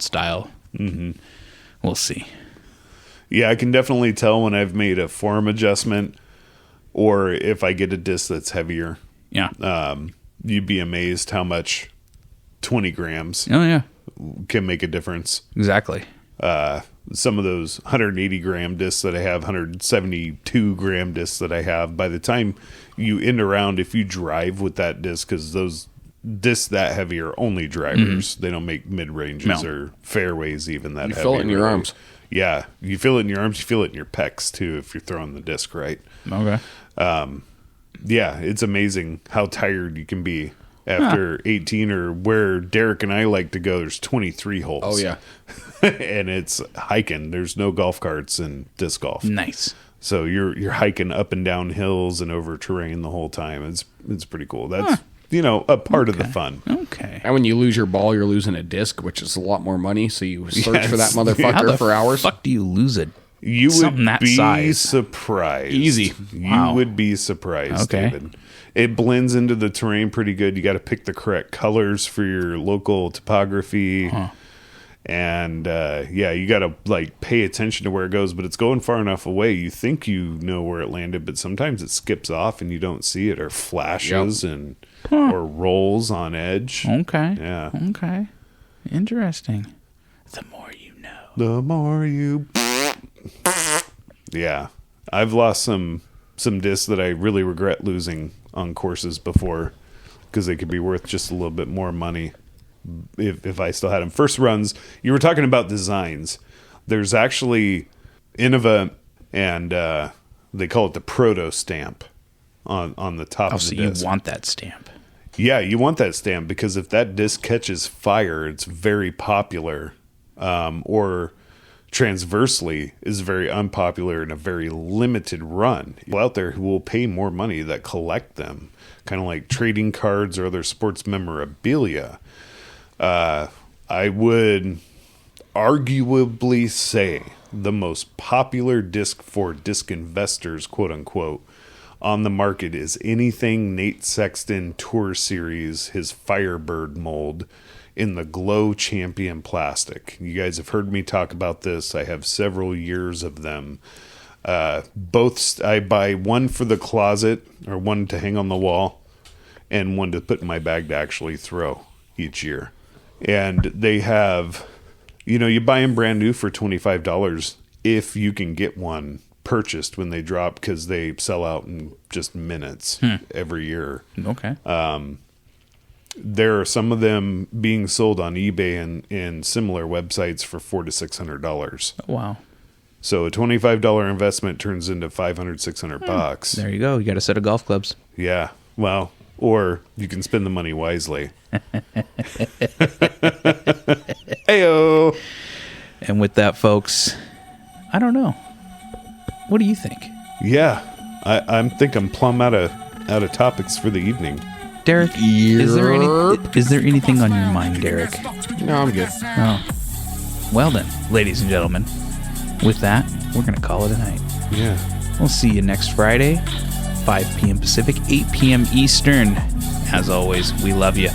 B: style. Mm-hmm. We'll see.
A: Yeah, I can definitely tell when I've made a form adjustment, or if I get a disc that's heavier.
B: Yeah.
A: You'd be amazed how much 20 grams
B: Oh yeah.
A: can make a difference.
B: Exactly.
A: Some of those 180 gram discs that I have, 172 gram discs that I have, by the time you end around, if you drive with that disc, because those discs that heavy are only drivers, they don't make mid ranges or fairways even that
C: You
A: heavy.
C: feel it in your
A: really.
C: arms.
A: Yeah, you feel it in your arms, you feel it in your pecs too if you're throwing the disc right.
B: Okay.
A: Yeah, it's amazing how tired you can be after 18, or where Derek and I like to go, there's 23 holes.
C: Oh, yeah.
A: And it's hiking. There's no golf carts in disc golf.
B: Nice.
A: So you're hiking up and down hills and over terrain the whole time. It's pretty cool. That's a part of the fun.
B: Okay.
C: And when you lose your ball, you're losing a disc, which is a lot more money. So you search for that motherfucker
B: How the
C: for hours.
B: fuck do you lose it?
A: You would
B: Something that
A: be
B: size.
A: surprised.
C: Easy.
B: Wow.
A: You would be surprised,
B: Okay.
A: David. It blends into the terrain pretty good. You got to pick the correct colors for your local topography. And you got to pay attention to where it goes, but it's going far enough away. You think you know where it landed, but sometimes it skips off and you don't see it, or flashes or rolls on edge.
B: Okay.
A: Yeah.
B: Okay. Interesting. The more you know.
A: The more you. Yeah, I've lost some discs that I really regret losing on courses before, because they could be worth just a little bit more money if I still had them. First runs, you were talking about designs. There's actually Innova, and they call it the proto stamp on the top of the
B: So
A: disc.
B: you want that stamp.
A: Yeah, you want that stamp, because if that disc catches fire, it's very popular, or transversely is very unpopular in a very limited run. People out there who will pay more money that collect them, kind of like trading cards or other sports memorabilia. I would arguably say the most popular disc for disc investors, quote unquote, on the market is anything Nate Sexton Tour Series, his Firebird mold, in the Glow Champion plastic. You guys have heard me talk about this. I have several years of them. Both, I buy one for the closet, or one to hang on the wall, and one to put in my bag to actually throw each year. And they have, you buy them brand new for $25 if you can get one purchased when they drop, because they sell out in just minutes every year.
B: Okay.
A: There are some of them being sold on eBay and similar websites for $400 to $600.
B: Wow.
A: So a $25 investment turns into $500-$600.
B: There you go. You got a set of golf clubs.
A: Yeah. Well, or you can spend the money wisely. Heyo.
B: And with that, folks, I don't know. What do you think?
A: Yeah. I think I'm plumb out of topics for the evening.
B: Derek, is there anything on your mind, Derek?
C: No, I'm good.
B: Oh. Well then, ladies and gentlemen, with that, we're going to call it a night.
A: Yeah.
B: We'll see you next Friday, 5 p.m. Pacific, 8 p.m. Eastern. As always, we love you.